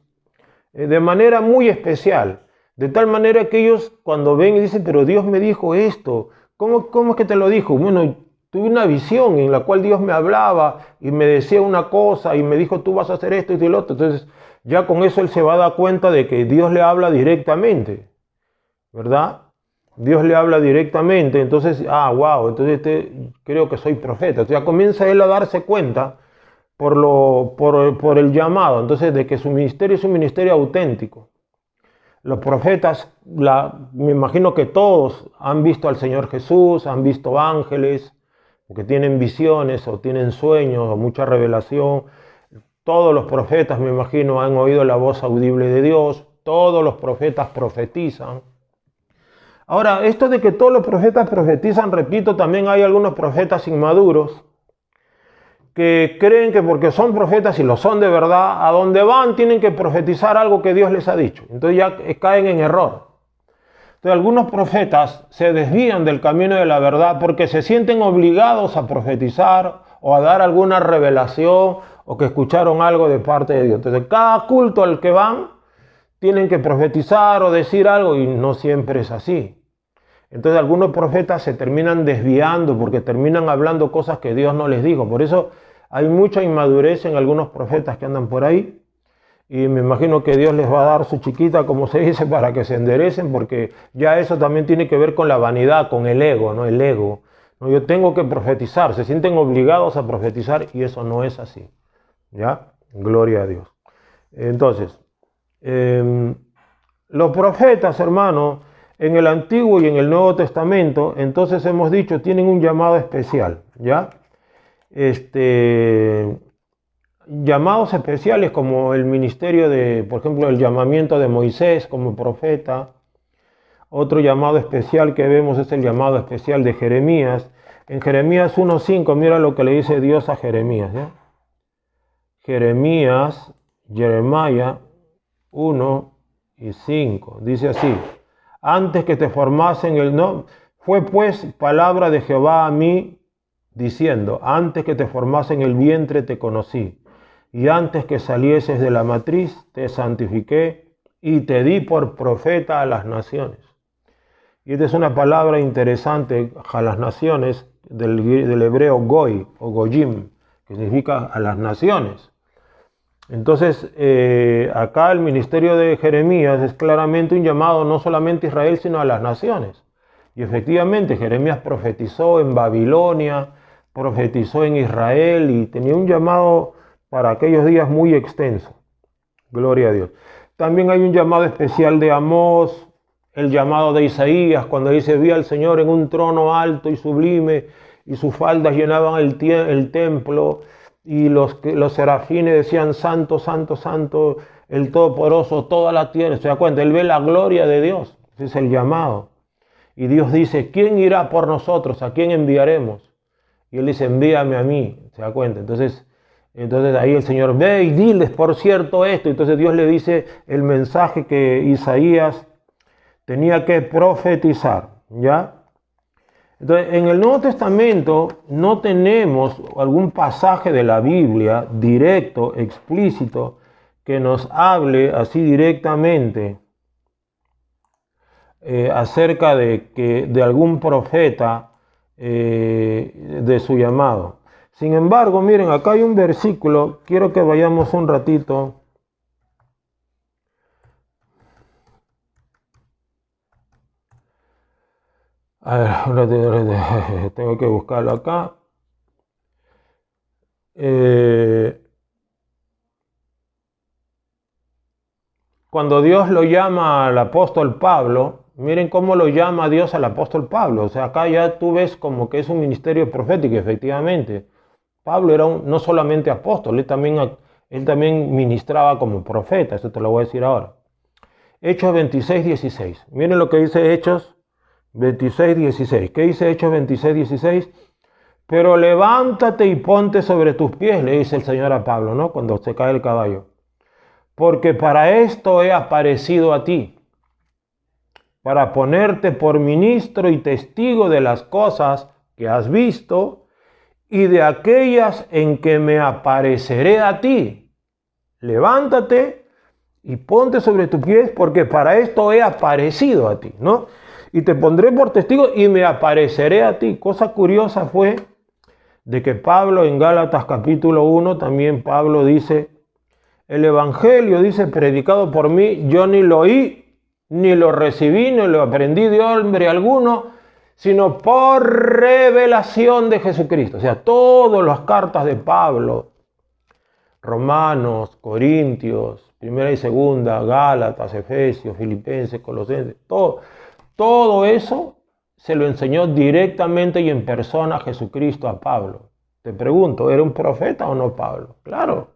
de manera muy especial. De tal manera que ellos cuando ven y dicen, pero Dios me dijo esto. ¿Cómo es que te lo dijo? Bueno, tuve una visión en la cual Dios me hablaba y me decía una cosa y me dijo, tú vas a hacer esto y lo otro. Entonces, ya con eso él se va a dar cuenta de que Dios le habla directamente, ¿verdad? Dios le habla directamente, entonces, wow, entonces creo que soy profeta. Entonces ya comienza él a darse cuenta por el llamado, entonces de que su ministerio es un ministerio auténtico. Los profetas, me imagino que todos han visto al Señor Jesús, han visto ángeles, porque tienen visiones o tienen sueños o mucha revelación. Todos los profetas, me imagino, han oído la voz audible de Dios. Todos los profetas profetizan. Ahora, esto de que todos los profetas profetizan, repito, también hay algunos profetas inmaduros que creen que porque son profetas y lo son de verdad, a donde van tienen que profetizar algo que Dios les ha dicho. Entonces ya caen en error. Entonces algunos profetas se desvían del camino de la verdad porque se sienten obligados a profetizar o a dar alguna revelación o que escucharon algo de parte de Dios. Entonces cada culto al que van tienen que profetizar o decir algo y no siempre es así. Entonces algunos profetas se terminan desviando porque terminan hablando cosas que Dios no les dijo. Por eso hay mucha inmadurez en algunos profetas que andan por ahí. Y me imagino que Dios les va a dar su chiquita, como se dice, para que se enderecen, porque ya eso también tiene que ver con la vanidad, con el ego, ¿no? El ego. ¿No? Yo tengo que profetizar, se sienten obligados a profetizar y eso no es así. ¿Ya? Gloria a Dios. Entonces, los profetas, hermano, en el Antiguo y en el Nuevo Testamento, entonces hemos dicho, tienen un llamado especial, ¿ya? Llamados especiales como el ministerio de, por ejemplo, el llamamiento de Moisés como profeta. Otro llamado especial que vemos es el llamado especial de Jeremías. En Jeremías 1:5, mira lo que le dice Dios a Jeremías, ¿ya? Jeremías 1 y 5. Dice así: antes que te formasen el no, fue pues palabra de Jehová a mí, diciendo: antes que te formasen el vientre te conocí, y antes que salieses de la matriz te santifiqué, y te di por profeta a las naciones. Y esta es una palabra interesante, a las naciones, del hebreo goy o goyim, que significa a las naciones. Entonces, acá el ministerio de Jeremías es claramente un llamado no solamente a Israel, sino a las naciones. Y efectivamente, Jeremías profetizó en Babilonia, profetizó en Israel y tenía un llamado para aquellos días muy extenso. Gloria a Dios. También hay un llamado especial de Amós, el llamado de Isaías, cuando dice: vi al Señor en un trono alto y sublime, y sus faldas llenaban el templo, y los serafines decían: santo, santo, santo, el Todopoderoso, toda la tierra. ¿Se da cuenta? Él ve la gloria de Dios. Ese es el llamado. Y Dios dice: ¿quién irá por nosotros? ¿A quién enviaremos? Y él dice: envíame a mí. ¿Se da cuenta? Entonces ahí el Señor: ve y diles, por cierto, esto. Entonces Dios le dice el mensaje que Isaías tenía que profetizar, ¿ya? Entonces, en el Nuevo Testamento no tenemos algún pasaje de la Biblia directo, explícito, que nos hable así directamente acerca de algún profeta, de su llamado. Sin embargo, miren, acá hay un versículo, quiero que vayamos un ratito. A ver, tengo que buscarlo acá. Cuando Dios lo llama al apóstol Pablo, miren cómo lo llama Dios al apóstol Pablo. O sea, acá ya tú ves como que es un ministerio profético, efectivamente. Pablo era no solamente apóstol, él también ministraba como profeta. Eso te lo voy a decir ahora. Hechos 26, 16. Miren lo que dice Hechos 26, 16. ¿Qué dice Hechos 26, 16? Pero levántate y ponte sobre tus pies, le dice el Señor a Pablo, ¿no? Cuando se cae el caballo. Porque para esto he aparecido a ti, para ponerte por ministro y testigo de las cosas que has visto y de aquellas en que me apareceré a ti. Levántate y ponte sobre tus pies, porque para esto he aparecido a ti, ¿no? Y te pondré por testigo y me apareceré a ti. Cosa curiosa fue de que Pablo en Gálatas capítulo 1, también Pablo dice: el evangelio, dice, predicado por mí, yo ni lo oí, ni lo recibí, ni lo aprendí de hombre alguno, sino por revelación de Jesucristo. O sea, todas las cartas de Pablo, Romanos, Corintios, Primera y Segunda, Gálatas, Efesios, Filipenses, Colosenses, todo eso se lo enseñó directamente y en persona Jesucristo a Pablo. Te pregunto, ¿era un profeta o no Pablo? Claro.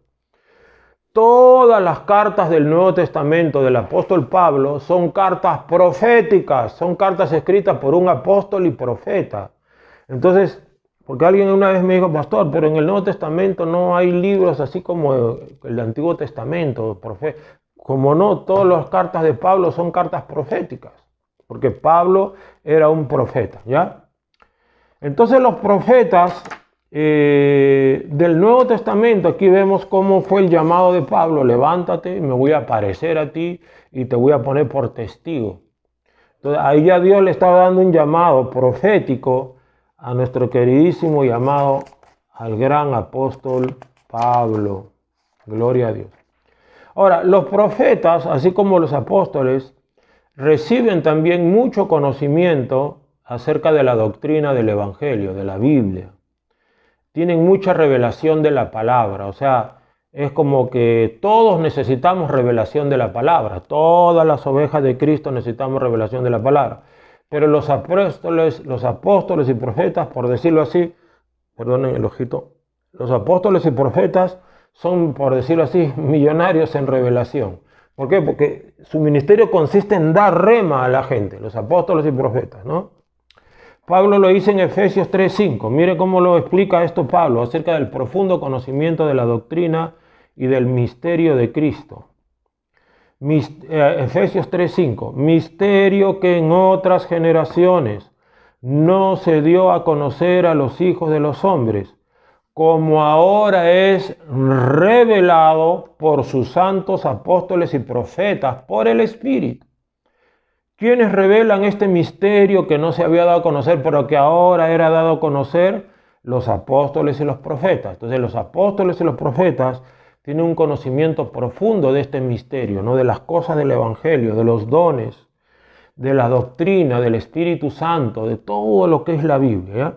Todas las cartas del Nuevo Testamento del apóstol Pablo son cartas proféticas, son cartas escritas por un apóstol y profeta. Entonces, porque alguien una vez me dijo: pastor, pero en el Nuevo Testamento no hay libros así como el Antiguo Testamento, como no, todas las cartas de Pablo son cartas proféticas, porque Pablo era un profeta, ¿ya? Entonces los profetas del Nuevo Testamento, aquí vemos cómo fue el llamado de Pablo: levántate, me voy a aparecer a ti y te voy a poner por testigo. Entonces ahí ya Dios le estaba dando un llamado profético a nuestro queridísimo y amado, al gran apóstol Pablo. Gloria a Dios. Ahora, los profetas, así como los apóstoles, reciben también mucho conocimiento acerca de la doctrina del Evangelio, de la Biblia. Tienen mucha revelación de la palabra, o sea, es como que todos necesitamos revelación de la palabra. Todas las ovejas de Cristo necesitamos revelación de la palabra. Pero los apóstoles y profetas, por decirlo así, perdonen el ojito, los apóstoles y profetas son, por decirlo así, millonarios en revelación. ¿Por qué? Porque su ministerio consiste en dar rema a la gente, los apóstoles y profetas, ¿no? Pablo lo dice en Efesios 3:5. Mire cómo lo explica esto Pablo acerca del profundo conocimiento de la doctrina y del misterio de Cristo. Efesios 3:5, misterio que en otras generaciones no se dio a conocer a los hijos de los hombres, como ahora es revelado por sus santos apóstoles y profetas por el Espíritu. ¿Quiénes revelan este misterio que no se había dado a conocer, pero que ahora era dado a conocer? Los apóstoles y los profetas. Entonces los apóstoles y los profetas tienen un conocimiento profundo de este misterio, ¿no? De las cosas del Evangelio, de los dones, de la doctrina, del Espíritu Santo, de todo lo que es la Biblia, ¿ya?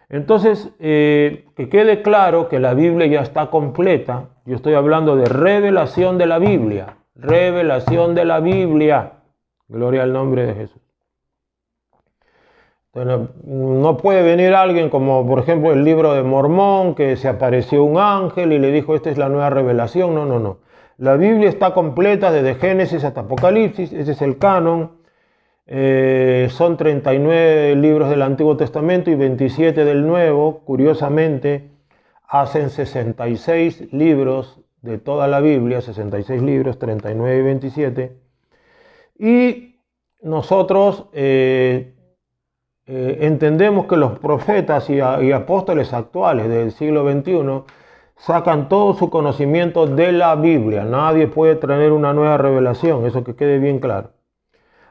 Entonces, que quede claro que la Biblia ya está completa. Yo estoy hablando de revelación de la Biblia. Revelación de la Biblia. Gloria al nombre de Jesús. Entonces, no puede venir alguien como, por ejemplo, el libro de Mormón, que se apareció un ángel y le dijo, esta es la nueva revelación. No, no, no. La Biblia está completa desde Génesis hasta Apocalipsis. Ese es el canon. Son 39 libros del Antiguo Testamento y 27 del Nuevo. Curiosamente, hacen 66 libros de toda la Biblia, 66 libros, 39 y 27. Y nosotros entendemos que los profetas y apóstoles actuales del siglo XXI sacan todo su conocimiento de la Biblia. Nadie puede traer una nueva revelación, eso que quede bien claro.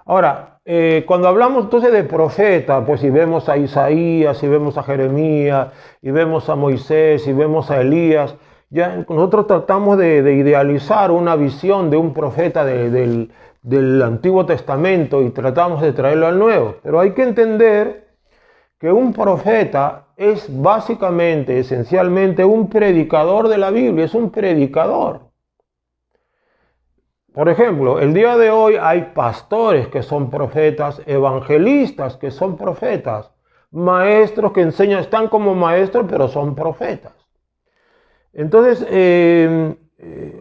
Ahora, cuando hablamos entonces de profeta, pues si vemos a Isaías, si vemos a Jeremías, y vemos a Moisés, y vemos a Elías, ya nosotros tratamos de idealizar una visión de un profeta del Antiguo Testamento y tratamos de traerlo al Nuevo. Pero hay que entender que un profeta es básicamente, esencialmente, un predicador de la Biblia, es un predicador. Por ejemplo, el día de hoy hay pastores que son profetas, evangelistas que son profetas, maestros que enseñan, están como maestros, pero son profetas. Entonces,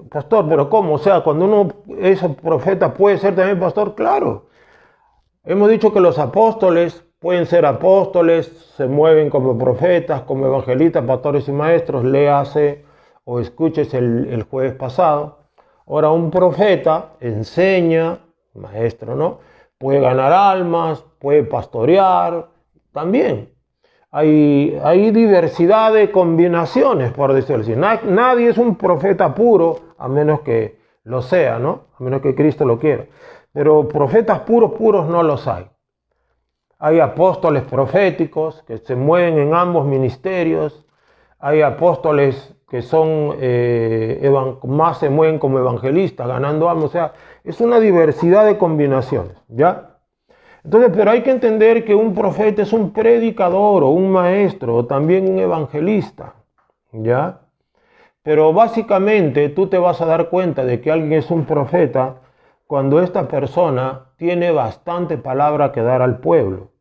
pastor, ¿pero cómo? O sea, cuando uno es profeta, ¿puede ser también pastor? Claro. Hemos dicho que los apóstoles pueden ser apóstoles, se mueven como profetas, como evangelistas, pastores y maestros. Léase o escuches el jueves pasado. Ahora, un profeta enseña, maestro, ¿no? Puede ganar almas, puede pastorear, también. Hay diversidad de combinaciones, por decirlo así. Nadie es un profeta puro, a menos que lo sea, ¿no? A menos que Cristo lo quiera. Pero profetas puros no los hay. Hay apóstoles proféticos que se mueven en ambos ministerios. Hay apóstoles que son más se mueven como evangelistas, ganando almas. O sea, es una diversidad de combinaciones, ¿ya? Entonces, pero hay que entender que un profeta es un predicador o un maestro o también un evangelista, ¿ya? Pero básicamente tú te vas a dar cuenta de que alguien es un profeta cuando esta persona tiene bastante palabra que dar al pueblo.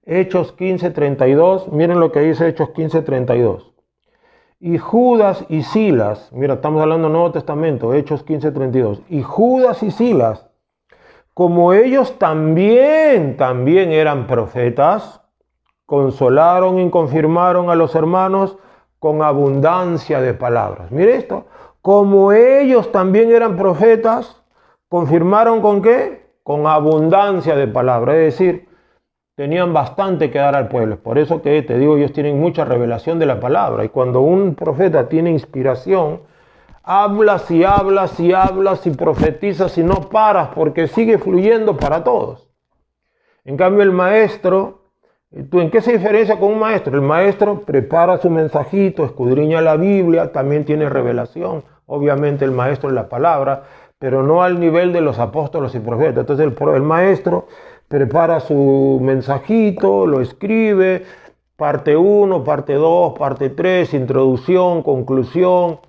Hechos 15:32, miren lo que dice Hechos 15:32. Y Judas y Silas, mira, estamos hablando del Nuevo Testamento, Hechos 15:32. Y Judas y Silas, como ellos también eran profetas, consolaron y confirmaron a los hermanos con abundancia de palabras. Mire esto, como ellos también eran profetas, confirmaron ¿con qué? Con abundancia de palabras, es decir, tenían bastante que dar al pueblo. Por eso que te digo, ellos tienen mucha revelación de la palabra. Y cuando un profeta tiene inspiración, hablas y hablas y hablas y profetizas y no paras porque sigue fluyendo para todos. En cambio el maestro, ¿tú en qué se diferencia con un maestro? El maestro prepara su mensajito, escudriña la Biblia, también tiene revelación. Obviamente el maestro es la palabra, pero no al nivel de los apóstoles y profetas. Entonces el maestro prepara su mensajito, lo escribe, parte 1, parte 2, parte 3, introducción, conclusión.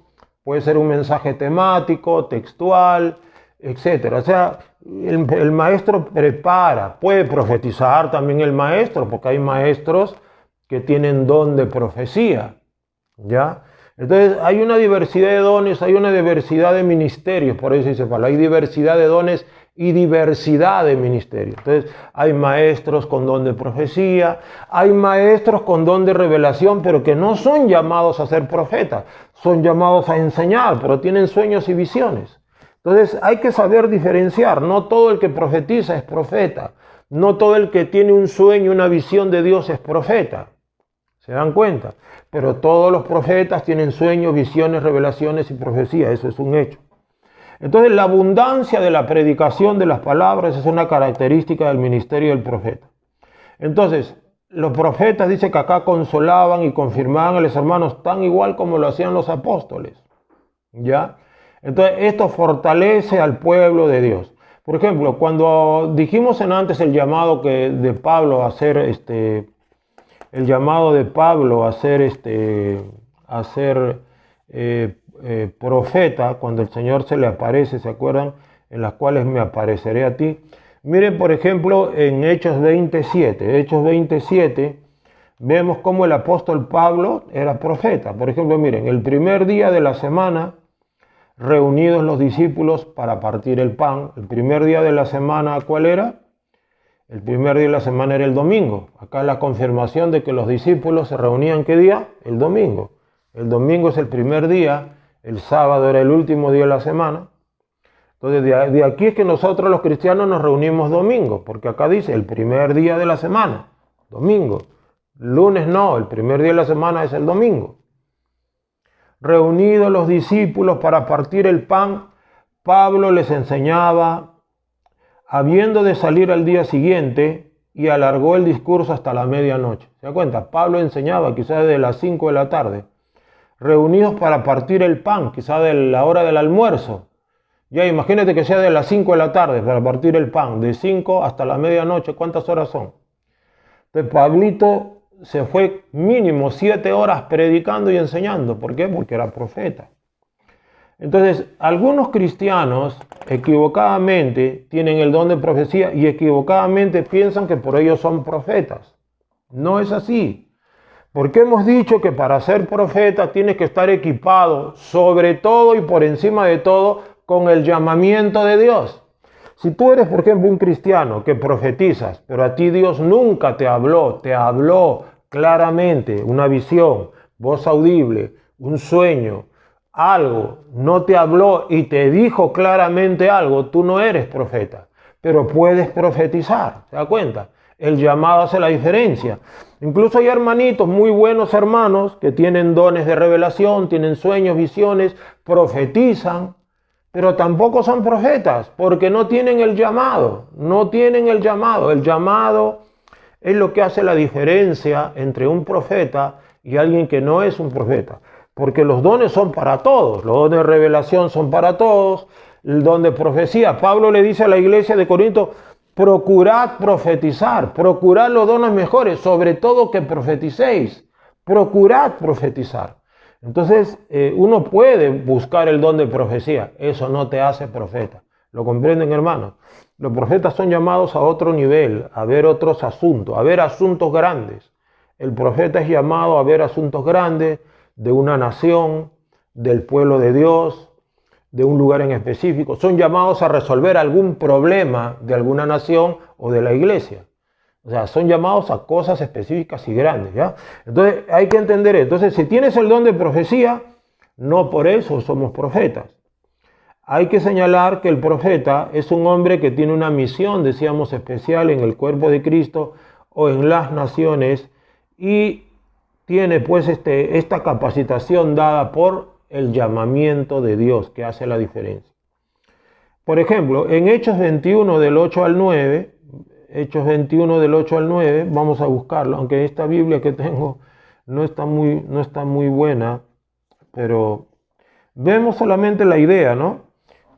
Puede ser un mensaje temático, textual, etc. O sea, el maestro prepara, puede profetizar también el maestro, porque hay maestros que tienen don de profecía, ¿ya? Entonces, hay una diversidad de dones, hay una diversidad de ministerios, por eso dice Pablo, hay diversidad de dones y diversidad de ministerios. Entonces, hay maestros con don de profecía, hay maestros con don de revelación, pero que no son llamados a ser profetas, son llamados a enseñar, pero tienen sueños y visiones. Entonces hay que saber diferenciar. No todo el que profetiza es profeta. No todo el que tiene un sueño, una visión de Dios es profeta. ¿Se dan cuenta? Pero todos los profetas tienen sueños, visiones, revelaciones y profecías. Eso es un hecho. Entonces la abundancia de la predicación de las palabras es una característica del ministerio del profeta. Entonces, los profetas dicen que acá consolaban y confirmaban a los hermanos tan igual como lo hacían los apóstoles. ¿Ya? Entonces, esto fortalece al pueblo de Dios. Por ejemplo, cuando dijimos antes el llamado de Pablo a ser profeta, cuando el Señor se le aparece, ¿se acuerdan? En las cuales me apareceré a ti. Miren, por ejemplo, en Hechos 27, vemos cómo el apóstol Pablo era profeta. Por ejemplo, miren, el primer día de la semana, reunidos los discípulos para partir el pan. El primer día de la semana, ¿cuál era? El primer día de la semana era el domingo. Acá la confirmación de que los discípulos se reunían, ¿qué día? El domingo. El domingo es el primer día, el sábado era el último día de la semana. Entonces de aquí es que nosotros los cristianos nos reunimos domingo, porque acá dice el primer día de la semana, domingo. Lunes no, el primer día de la semana es el domingo. Reunidos los discípulos para partir el pan, Pablo les enseñaba, habiendo de salir al día siguiente, y alargó el discurso hasta la medianoche. ¿Se da cuenta? Pablo enseñaba quizás desde las 5 de la tarde, reunidos para partir el pan, quizás de la hora del almuerzo. Ya imagínate que sea de las 5 de la tarde para partir el pan, de 5 hasta la medianoche, ¿cuántas horas son? Entonces Pablito se fue mínimo 7 horas predicando y enseñando. ¿Por qué? Porque era profeta. Entonces, algunos cristianos equivocadamente tienen el don de profecía y equivocadamente piensan que por ellos son profetas. No es así. Porque hemos dicho que para ser profeta tienes que estar equipado, sobre todo y por encima de todo, con el llamamiento de Dios. Si tú eres, por ejemplo, un cristiano que profetizas, pero a ti Dios nunca te habló claramente, una visión, voz audible, un sueño, algo, no te habló y te dijo claramente algo, tú no eres profeta, pero puedes profetizar, ¿se da cuenta? El llamado hace la diferencia. Incluso hay hermanitos, muy buenos hermanos, que tienen dones de revelación, tienen sueños, visiones, profetizan, pero tampoco son profetas, porque no tienen el llamado, El llamado es lo que hace la diferencia entre un profeta y alguien que no es un profeta. Porque los dones son para todos, los dones de revelación son para todos, el don de profecía. Pablo le dice a la iglesia de Corinto, procurad profetizar, procurad los dones mejores, sobre todo que profeticéis, procurad profetizar. Entonces, uno puede buscar el don de profecía, eso no te hace profeta. ¿Lo comprenden, hermanos? Los profetas son llamados a otro nivel, a ver otros asuntos, a ver asuntos grandes. El profeta es llamado a ver asuntos grandes de una nación, del pueblo de Dios, de un lugar en específico. Son llamados a resolver algún problema de alguna nación o de la iglesia. O sea, son llamados a cosas específicas y grandes, ¿ya? Entonces, hay que entender esto. Entonces, si tienes el don de profecía, no por eso somos profetas. Hay que señalar que el profeta es un hombre que tiene una misión, decíamos, especial en el cuerpo de Cristo o en las naciones y tiene pues esta capacitación dada por el llamamiento de Dios que hace la diferencia. Por ejemplo, en Hechos 21 del 8 al 9, vamos a buscarlo, aunque esta Biblia que tengo no está muy buena, pero vemos solamente la idea, ¿no?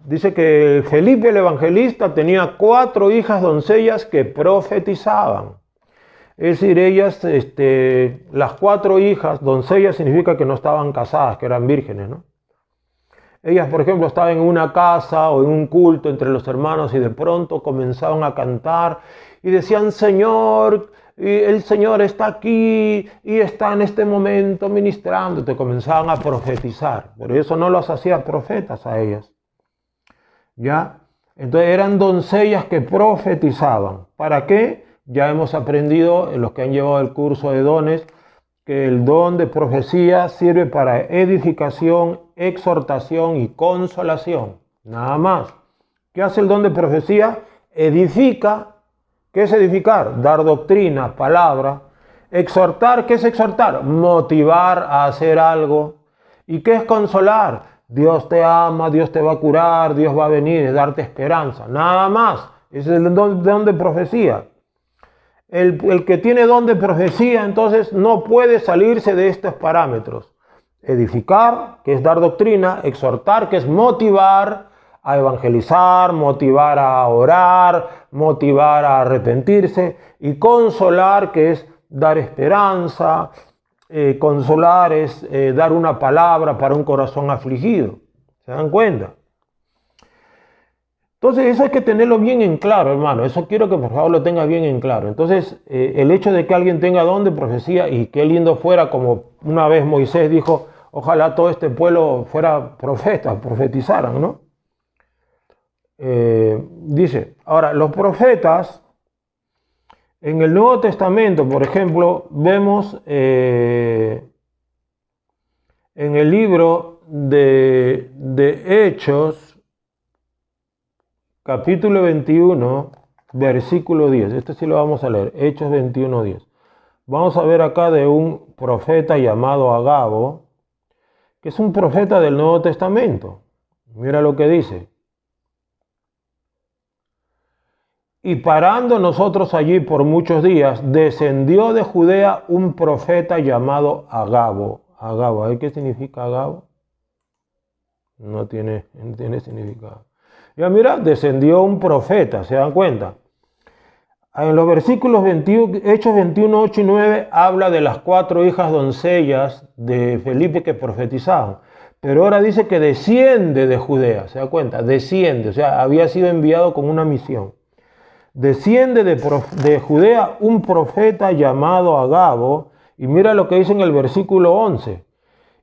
Dice que Felipe el evangelista tenía 4 hijas doncellas que profetizaban. Es decir, ellas, las 4 hijas doncellas significa que no estaban casadas, que eran vírgenes, ¿no? Ellas, por ejemplo, estaban en una casa o en un culto entre los hermanos y de pronto comenzaban a cantar y decían, Señor, el Señor está aquí y está en este momento ministrando. Te comenzaban a profetizar. Por eso no los hacía profetas a ellas. ¿Ya? Entonces eran doncellas que profetizaban. ¿Para qué? Ya hemos aprendido en los que han llevado el curso de dones que el don de profecía sirve para edificación, exhortación y consolación. nada más. ¿Qué hace el don de profecía? Edifica. ¿Qué es edificar? Dar doctrina, palabra. Exhortar, ¿qué es exhortar? Motivar a hacer algo. ¿Y qué es consolar? Dios te ama, Dios te va a curar, Dios va a venir, es darte esperanza. Nada más. Ese es el don de profecía. El que tiene don de profecía, entonces, no puede salirse de estos parámetros. Edificar, que es dar doctrina. Exhortar, que es motivar a evangelizar, motivar a orar, motivar a arrepentirse. Y consolar, que es dar esperanza. Consolar es dar una palabra para un corazón afligido. ¿Se dan cuenta? Entonces eso hay que tenerlo bien en claro, hermano. Eso quiero que por favor lo tenga bien en claro. Entonces el hecho de que alguien tenga don de profecía, y qué lindo fuera, como una vez Moisés dijo, ojalá todo este pueblo fuera profeta, profetizaran, ¿no? Dice, ahora los profetas, en el Nuevo Testamento, por ejemplo, vemos en el libro de Hechos, capítulo 21, versículo 10. Este sí lo vamos a leer. Hechos 21, 10. Vamos a ver acá de un profeta llamado Agabo, que es un profeta del Nuevo Testamento. Mira lo que dice. Y parando nosotros allí por muchos días, descendió de Judea un profeta llamado Agabo. Agabo, ¿qué significa Agabo? No tiene significado. Ya mira, descendió un profeta, ¿se dan cuenta? En los versículos 21, Hechos 21, 8 y 9 habla de las 4 hijas doncellas de Felipe que profetizaban. Pero ahora dice que desciende de Judea, ¿se da cuenta? Desciende, o sea, había sido enviado con una misión. Desciende de Judea un profeta llamado Agabo, y mira lo que dice en el versículo 11.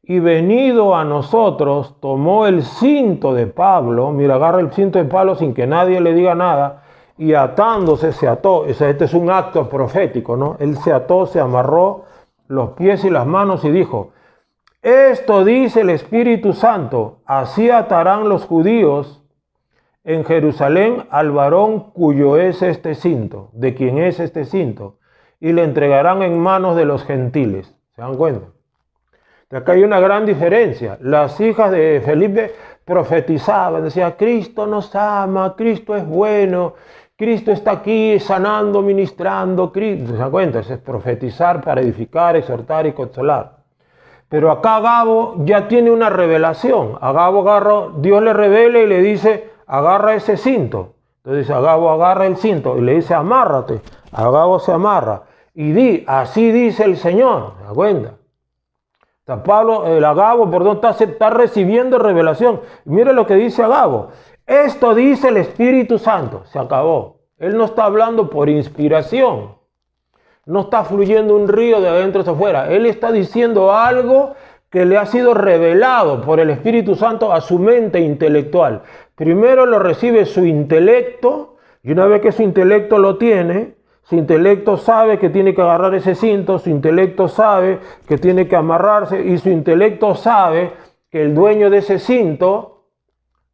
Y venido a nosotros, tomó el cinto de Pablo, mira, agarra el cinto de Pablo sin que nadie le diga nada, y atándose se ató. O sea, este es un acto profético, ¿no? Él se ató, se amarró los pies y las manos y dijo, esto dice el Espíritu Santo, así atarán los judíos en Jerusalén al varón cuyo es este cinto, de quien es este cinto, y le entregarán en manos de los gentiles. ¿Se dan cuenta? Acá hay una gran diferencia. Las hijas de Felipe profetizaban, decían, Cristo nos ama, Cristo es bueno, Cristo está aquí sanando, ministrando. ¿Se dan cuenta? Es profetizar para edificar, exhortar y consolar. Pero acá Agabo ya tiene una revelación. Agabo agarra, Dios le revela y le dice, agarra ese cinto. Entonces Agabo agarra el cinto y le dice, amárrate. Agabo se amarra. Y di, así dice el Señor. ¿Se dan cuenta? Agabo, está recibiendo revelación. Mire lo que dice Agabo. Esto dice el Espíritu Santo. Se acabó. Él no está hablando por inspiración. No está fluyendo un río de adentro hacia afuera. Él está diciendo algo que le ha sido revelado por el Espíritu Santo a su mente intelectual. Primero lo recibe su intelecto, y una vez que su intelecto lo tiene, su intelecto sabe que tiene que agarrar ese cinto, su intelecto sabe que tiene que amarrarse, y su intelecto sabe que el dueño de ese cinto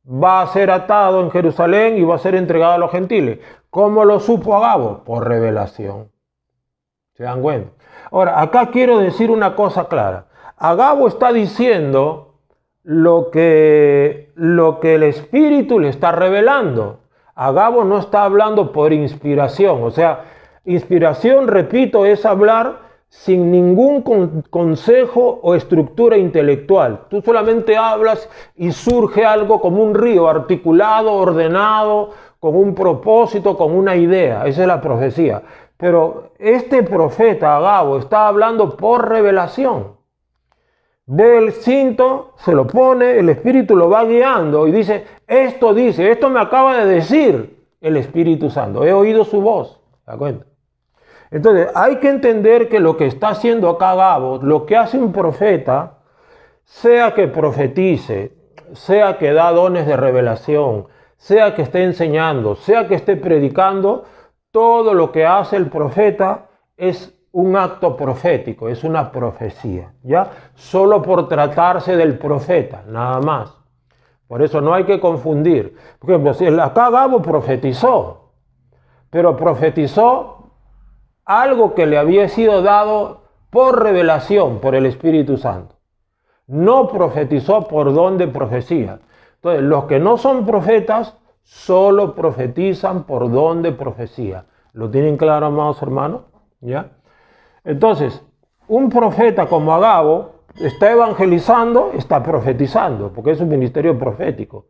va a ser atado en Jerusalén y va a ser entregado a los gentiles. ¿Cómo lo supo Agabo? Por revelación. ¿Se dan cuenta? Ahora, acá quiero decir una cosa clara. Agabo está diciendo lo que el Espíritu le está revelando. Agabo no está hablando por inspiración, o sea, inspiración, repito, es hablar sin ningún consejo o estructura intelectual. Tú solamente hablas y surge algo como un río, articulado, ordenado, con un propósito, con una idea. Esa es la profecía. Pero este profeta Agabo está hablando por revelación. Ve el cinto, se lo pone, el Espíritu lo va guiando y dice, esto me acaba de decir el Espíritu Santo. He oído su voz. ¿Se da cuenta? Entonces, hay que entender que lo que está haciendo acá Agabo, lo que hace un profeta, sea que profetice, sea que da dones de revelación, sea que esté enseñando, sea que esté predicando, todo lo que hace el profeta es un acto profético, es una profecía, ¿ya? Solo por tratarse del profeta, nada más. Por eso no hay que confundir. Por ejemplo, si acá Agabo profetizó, pero profetizó algo que le había sido dado por revelación, por el Espíritu Santo. No profetizó por don de profecía. Entonces, los que no son profetas solo profetizan por don de profecía. ¿Lo tienen claro, amados hermanos? ¿Ya? Entonces, un profeta como Agabo está evangelizando, está profetizando, porque es un ministerio profético.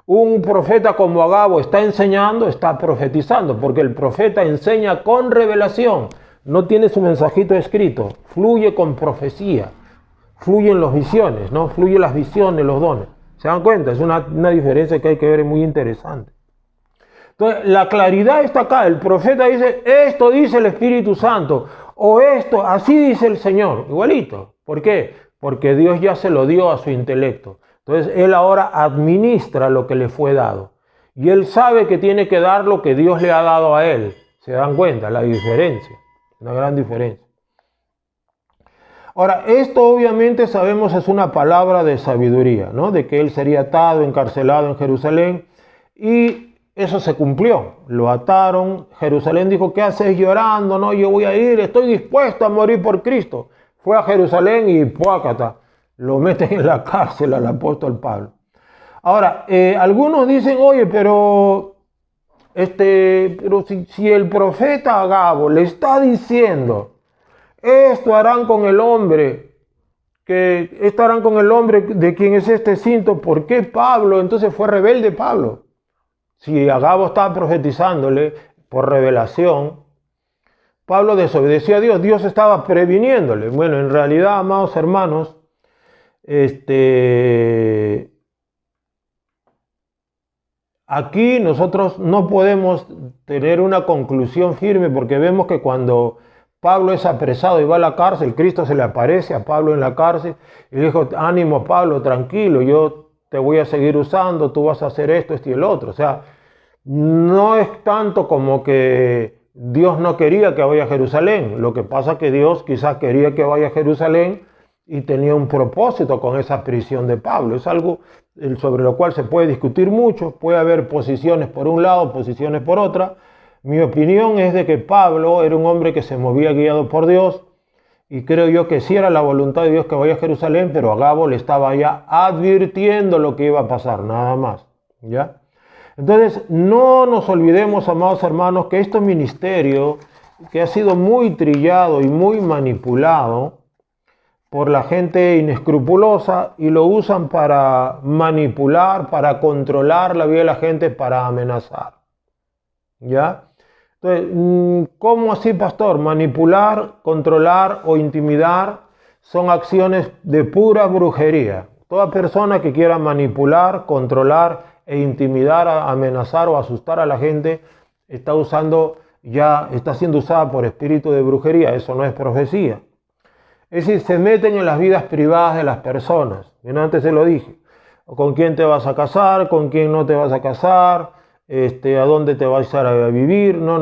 Un profeta como Agabo está enseñando, está profetizando, porque el profeta enseña con revelación, no tiene su mensajito escrito, fluye con profecía, fluyen las visiones, ¿no? Fluyen las visiones, los dones. ¿Se dan cuenta? Es una diferencia que hay que ver, es muy interesante. Entonces, la claridad está acá. El profeta dice, esto dice el Espíritu Santo, o esto, así dice el Señor. Igualito. ¿Por qué? Porque Dios ya se lo dio a su intelecto. Entonces, él ahora administra lo que le fue dado. Y él sabe que tiene que dar lo que Dios le ha dado a él. ¿Se dan cuenta? La diferencia. Una gran diferencia. Ahora, esto obviamente sabemos es una palabra de sabiduría, ¿no? De que él sería atado, encarcelado en Jerusalén, y eso se cumplió. Lo ataron. Jerusalén dijo, ¿qué haces llorando? No, yo voy a ir, estoy dispuesto a morir por Cristo. Fue a Jerusalén y ¡puácata! Lo meten en la cárcel al apóstol Pablo. Ahora, algunos dicen, oye, pero si el profeta Agabo le está diciendo, esto harán con el hombre, esto harán con el hombre de quien es este cinto, ¿por qué Pablo? Entonces fue rebelde Pablo. Si Agabo estaba profetizándole por revelación, Pablo desobedeció a Dios, Dios estaba previniéndole. Bueno, en realidad, amados hermanos, aquí nosotros no podemos tener una conclusión firme porque vemos que cuando Pablo es apresado y va a la cárcel, Cristo se le aparece a Pablo en la cárcel y le dijo, ánimo Pablo, tranquilo, yo te voy a seguir usando, tú vas a hacer esto y el otro. O sea, no es tanto como que Dios no quería que vaya a Jerusalén. Lo que pasa es que Dios quizás quería que vaya a Jerusalén y tenía un propósito con esa prisión de Pablo. Es algo sobre lo cual se puede discutir mucho, puede haber posiciones por un lado, posiciones por otra. Mi opinión es de que Pablo era un hombre que se movía guiado por Dios y creo yo que sí era la voluntad de Dios que vaya a Jerusalén, pero Agabo le estaba ya advirtiendo lo que iba a pasar, nada más, ¿ya? Entonces, no nos olvidemos, amados hermanos, que este ministerio que ha sido muy trillado y muy manipulado por la gente inescrupulosa y lo usan para manipular, para controlar la vida de la gente, para amenazar, ¿ya? Entonces, ¿cómo así, pastor? Manipular, controlar o intimidar son acciones de pura brujería. Toda persona que quiera manipular, controlar e intimidar, amenazar o asustar a la gente está siendo usada por espíritu de brujería. Eso no es profecía. Es decir, se meten en las vidas privadas de las personas. Bien, antes se lo dije. ¿Con quién te vas a casar? ¿Con quién no te vas a casar? ¿A dónde te vas a vivir? No.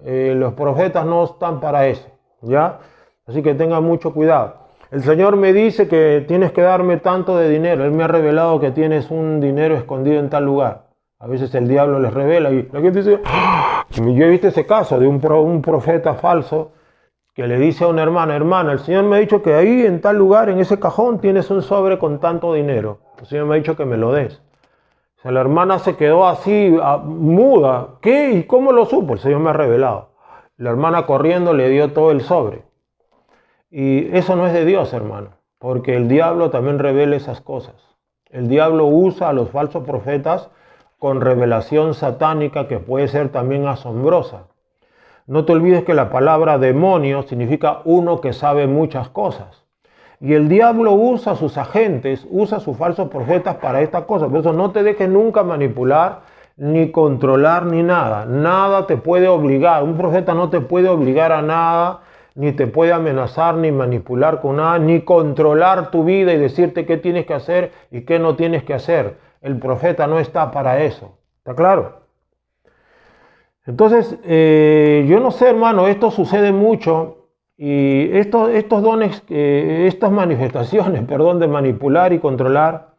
Los profetas no están para eso, ¿ya? Así que tengan mucho cuidado. El Señor me dice que tienes que darme tanto de dinero. Él me ha revelado que tienes un dinero escondido en tal lugar. A veces el diablo les revela y la gente dice, ¡ah! Yo he visto ese caso de un profeta falso que le dice a una hermana, el Señor me ha dicho que ahí en tal lugar, en ese cajón, tienes un sobre con tanto dinero. El Señor me ha dicho que me lo des. O sea, la hermana se quedó así, muda. ¿Qué? ¿Y cómo lo supo? El Señor me ha revelado. La hermana corriendo le dio todo el sobre. Y eso no es de Dios, hermano, porque el diablo también revela esas cosas. El diablo usa a los falsos profetas con revelación satánica que puede ser también asombrosa. No te olvides que la palabra demonio significa uno que sabe muchas cosas. Y el diablo usa a sus agentes, usa a sus falsos profetas para estas cosas. Por eso no te dejes nunca manipular, ni controlar, ni nada. Nada te puede obligar. Un profeta no te puede obligar a nada, ni te puede amenazar, ni manipular con nada, ni controlar tu vida y decirte qué tienes que hacer y qué no tienes que hacer. El profeta no está para eso. ¿Está claro? Entonces, yo no sé, hermano, esto sucede mucho y estos dones, estas manifestaciones, de manipular y controlar,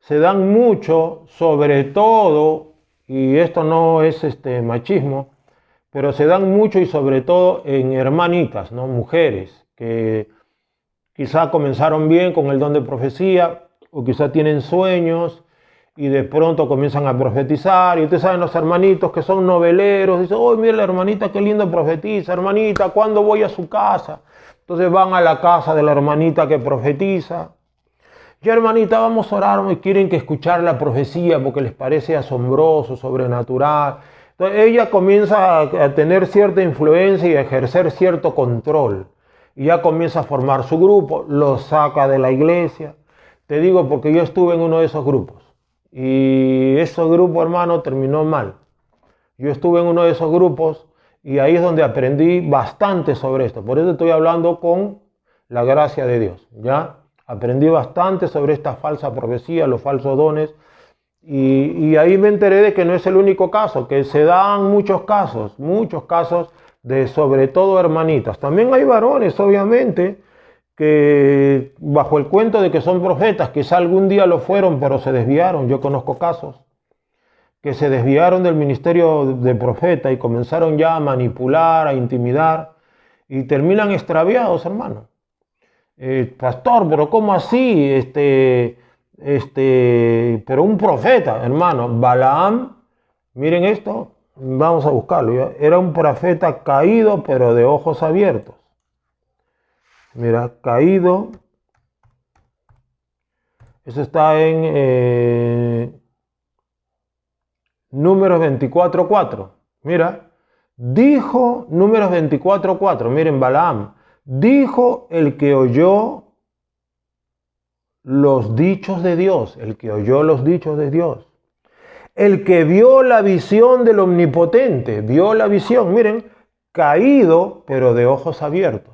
se dan mucho, sobre todo, y esto no es machismo, pero se dan mucho y sobre todo en hermanitas, ¿no? Mujeres que quizá comenzaron bien con el don de profecía o quizá tienen sueños y de pronto comienzan a profetizar. Y ustedes saben, los hermanitos que son noveleros, dicen, oh, mira la hermanita, qué lindo profetiza, hermanita, ¿cuándo voy a su casa? Entonces van a la casa de la hermanita que profetiza. Ya hermanita, vamos a orar, y quieren que escuchar la profecía porque les parece asombroso, sobrenatural. Entonces ella comienza a tener cierta influencia y a ejercer cierto control. Y ya comienza a formar su grupo, lo saca de la iglesia. Te digo porque yo estuve en uno de esos grupos. Y ese grupo, hermano, terminó mal. Yo estuve en uno de esos grupos y ahí es donde aprendí bastante sobre esto. Por eso estoy hablando con la gracia de Dios, ¿ya? Aprendí bastante sobre esta falsa profecía, los falsos dones. Y ahí me enteré de que no es el único caso, que se dan muchos casos de sobre todo hermanitas. También hay varones, obviamente, que bajo el cuento de que son profetas, quizá algún día lo fueron, pero se desviaron. Yo conozco casos que se desviaron del ministerio de profeta y comenzaron ya a manipular, a intimidar y terminan extraviados, hermano. Pastor, pero ¿cómo así? Pero un profeta, hermano, Balaam, miren esto, vamos a buscarlo, ¿ya? Era un profeta caído, pero de ojos abiertos. Mira, caído, eso está en Números 24:4. Mira, dijo Números 24:4, miren, Balaam, dijo el que oyó los dichos de Dios, el que oyó los dichos de Dios, el que vio la visión del Omnipotente, vio la visión, miren, caído, pero de ojos abiertos.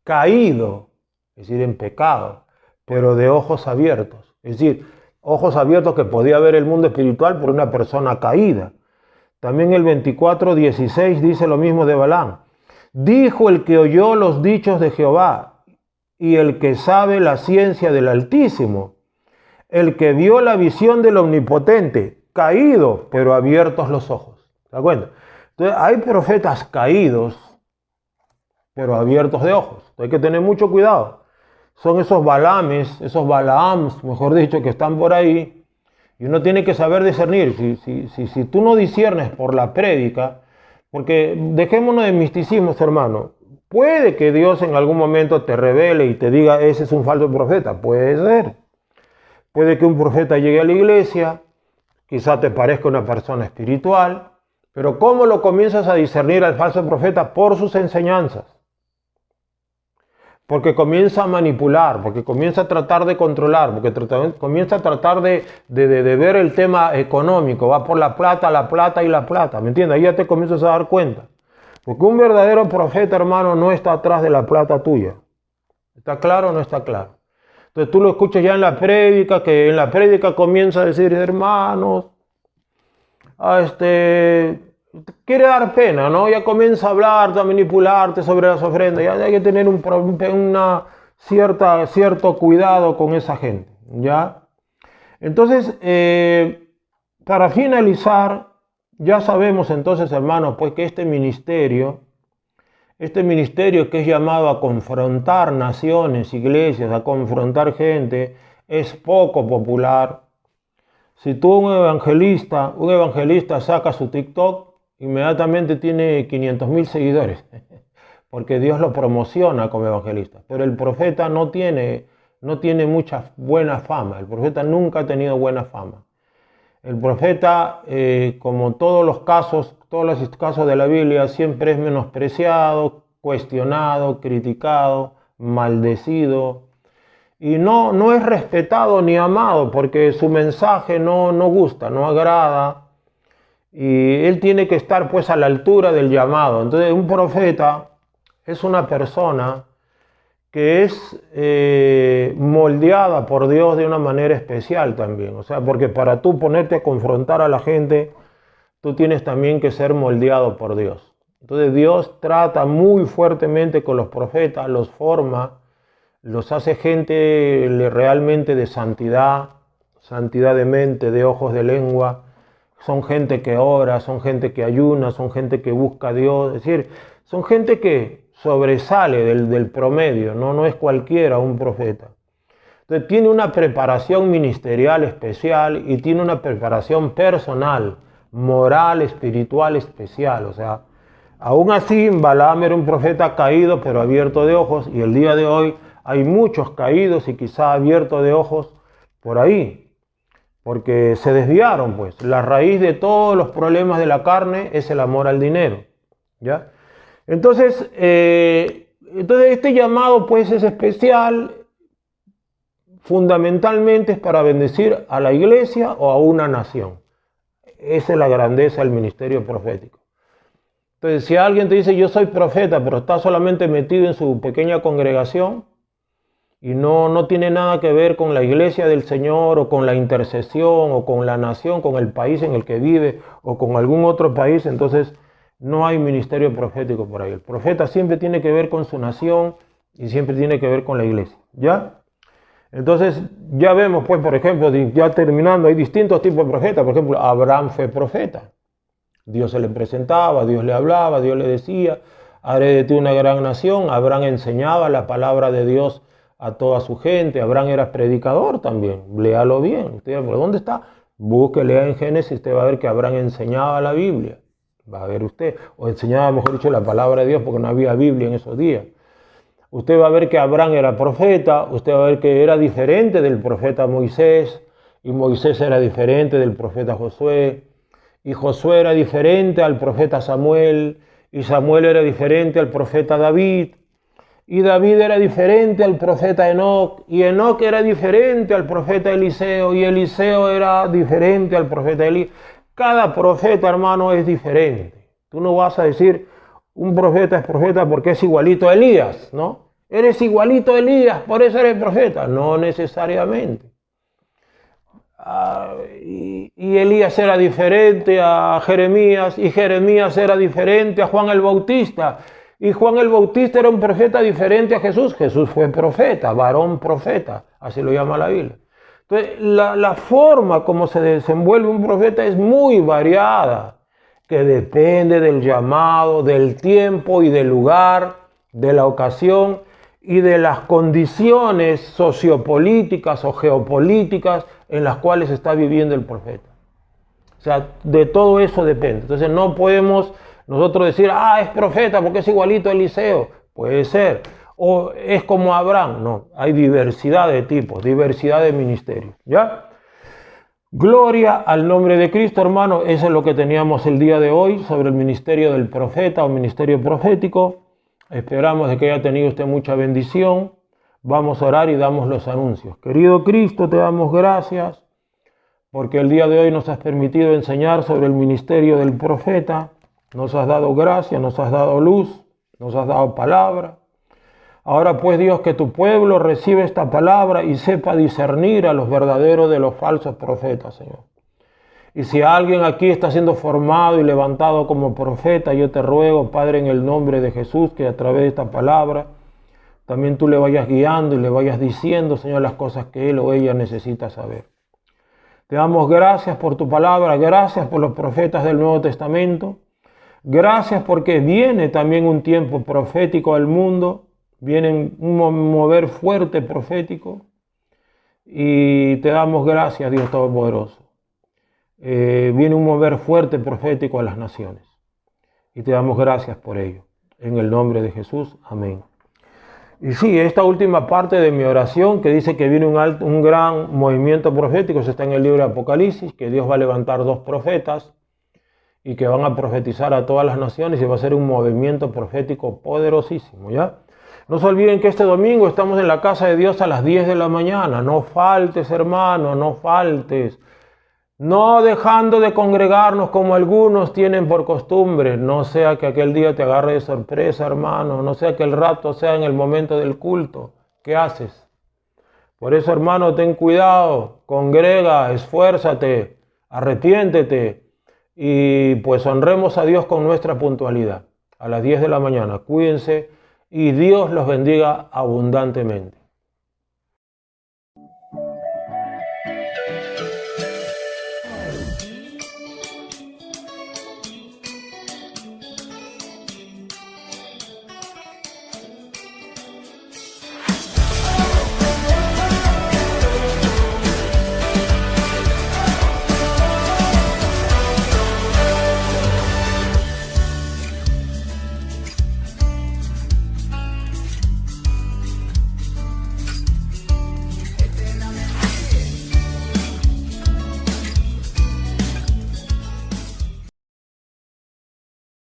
Caído, es decir, en pecado, pero de ojos abiertos. Es decir, ojos abiertos que podía ver el mundo espiritual por una persona caída. También el 24:16 dice lo mismo de Balaam. Dijo el que oyó los dichos de Jehová y el que sabe la ciencia del Altísimo, el que vio la visión del Omnipotente, caído, pero abiertos los ojos. ¿Te das cuenta? Entonces, hay profetas caídos, pero abiertos de ojos. Hay que tener mucho cuidado. Son esos Balaams, mejor dicho, que están por ahí. Y uno tiene que saber discernir. Si tú no disiernes por la prédica, porque dejémonos de misticismos, hermano. Puede que Dios en algún momento te revele y te diga, ese es un falso profeta. Puede ser. Puede que un profeta llegue a la iglesia, quizá te parezca una persona espiritual, pero ¿cómo lo comienzas a discernir al falso profeta? Por sus enseñanzas. Porque comienza a manipular, porque comienza a tratar de controlar, porque comienza a tratar de ver el tema económico, va por la plata y la plata, ¿me entiendes? Ahí ya te comienzas a dar cuenta. Porque un verdadero profeta, hermano, no está atrás de la plata tuya. ¿Está claro o no está claro? Entonces tú lo escuchas ya en la prédica, que en la prédica comienza a decir, hermanos, quiere dar pena, ¿no? Ya comienza a hablarte, a manipularte sobre las ofrendas. Ya hay que tener cierto cuidado con esa gente, ¿ya? Entonces, para finalizar, ya sabemos entonces, hermanos, pues que este ministerio que es llamado a confrontar naciones, iglesias, a confrontar gente, es poco popular. Si tú, un evangelista saca su TikTok, inmediatamente tiene 500,000 seguidores, porque Dios lo promociona como evangelista. Pero el profeta no tiene mucha buena fama. El profeta nunca ha tenido buena fama. El profeta, como todos los casos de la Biblia, siempre es menospreciado, cuestionado, criticado, maldecido. Y no es respetado ni amado, porque su mensaje no gusta, no agrada. Y él tiene que estar pues a la altura del llamado. Entonces un profeta es una persona que es moldeada por Dios de una manera especial también. O sea, porque para tú ponerte a confrontar a la gente, tú tienes también que ser moldeado por Dios. Entonces Dios trata muy fuertemente con los profetas, los forma, los hace gente realmente de santidad. O santidad de mente, de ojos de lengua. Son gente que ora, son gente que ayuna, son gente que busca a Dios. Es decir, son gente que sobresale del promedio, no es cualquiera un profeta. Entonces tiene una preparación ministerial especial y tiene una preparación personal, moral, espiritual especial. O sea, aún así Balaam era un profeta caído pero abierto de ojos, y el día de hoy hay muchos caídos y quizá abiertos de ojos por ahí, porque se desviaron, pues. La raíz de todos los problemas de la carne es el amor al dinero, ¿ya? Entonces este llamado pues es especial, fundamentalmente es para bendecir a la iglesia o a una nación. Esa es la grandeza del ministerio profético. Entonces, si alguien te dice yo soy profeta, pero está solamente metido en su pequeña congregación y no tiene nada que ver con la iglesia del Señor o con la intercesión o con la nación, con el país en el que vive o con algún otro país, entonces no hay ministerio profético por ahí. El profeta siempre tiene que ver con su nación y siempre tiene que ver con la iglesia, ¿ya? Entonces ya vemos, pues, por ejemplo, ya terminando, hay distintos tipos de profetas. Por ejemplo, Abraham fue profeta. Dios se le presentaba, Dios le hablaba, Dios le decía, haré de ti una gran nación. Abraham enseñaba la palabra de Dios a toda su gente. Abraham era predicador también, léalo bien. Usted, ¿pero dónde está? Busque, lea en Génesis, usted va a ver que Abraham enseñaba la Biblia. Va a ver usted, o enseñaba, mejor dicho, la palabra de Dios, porque no había Biblia en esos días. Usted va a ver que Abraham era profeta, usted va a ver que era diferente del profeta Moisés, y Moisés era diferente del profeta Josué, y Josué era diferente al profeta Samuel, y Samuel era diferente al profeta David, y David era diferente al profeta Enoc, y Enoc era diferente al profeta Eliseo, y Eliseo era diferente al profeta Elías. Cada profeta, hermano, es diferente. Tú no vas a decir un profeta es profeta porque es igualito a Elías, ¿no? Eres igualito a Elías, por eso eres profeta. No necesariamente. Y Elías era diferente a Jeremías, y Jeremías era diferente a Juan el Bautista, y Juan el Bautista era un profeta diferente a Jesús. Jesús fue profeta, varón profeta, así lo llama la Biblia. Entonces, la forma como se desenvuelve un profeta es muy variada, que depende del llamado, del tiempo y del lugar, de la ocasión y de las condiciones sociopolíticas o geopolíticas en las cuales está viviendo el profeta. O sea, de todo eso depende. Entonces no podemos nosotros decir, es profeta porque es igualito a Eliseo. Puede ser. O es como Abraham. No, hay diversidad de tipos, diversidad de ministerios, ¿ya? Gloria al nombre de Cristo, hermano. Eso es lo que teníamos el día de hoy sobre el ministerio del profeta o ministerio profético. Esperamos de que haya tenido usted mucha bendición. Vamos a orar y damos los anuncios. Querido Cristo, te damos gracias porque el día de hoy nos has permitido enseñar sobre el ministerio del profeta. Nos has dado gracia, nos has dado luz, nos has dado palabra. Ahora pues, Dios, que tu pueblo reciba esta palabra y sepa discernir a los verdaderos de los falsos profetas, Señor. Y si alguien aquí está siendo formado y levantado como profeta, yo te ruego, Padre, en el nombre de Jesús, que a través de esta palabra también tú le vayas guiando y le vayas diciendo, Señor, las cosas que él o ella necesita saber. Te damos gracias por tu palabra, gracias por los profetas del Nuevo Testamento, gracias porque viene también un tiempo profético al mundo. Viene un mover fuerte profético y te damos gracias, Dios Todopoderoso. Viene un mover fuerte profético a las naciones y te damos gracias por ello. En el nombre de Jesús, amén. Y sí, esta última parte de mi oración que dice que viene un gran movimiento profético, eso está en el libro de Apocalipsis, que Dios va a levantar 2 profetas y que van a profetizar a todas las naciones y va a ser un movimiento profético poderosísimo, ¿ya? No se olviden que este domingo estamos en la casa de Dios a las 10 de la mañana. No faltes, hermano, no faltes. No dejando de congregarnos como algunos tienen por costumbre. No sea que aquel día te agarre de sorpresa, hermano. No sea que el rato sea en el momento del culto. ¿Qué haces? Por eso, hermano, ten cuidado. Congrega, esfuérzate, arrepiéntete. Y pues honremos a Dios con nuestra puntualidad. A las 10 de la mañana. Cuídense. Y Dios los bendiga abundantemente.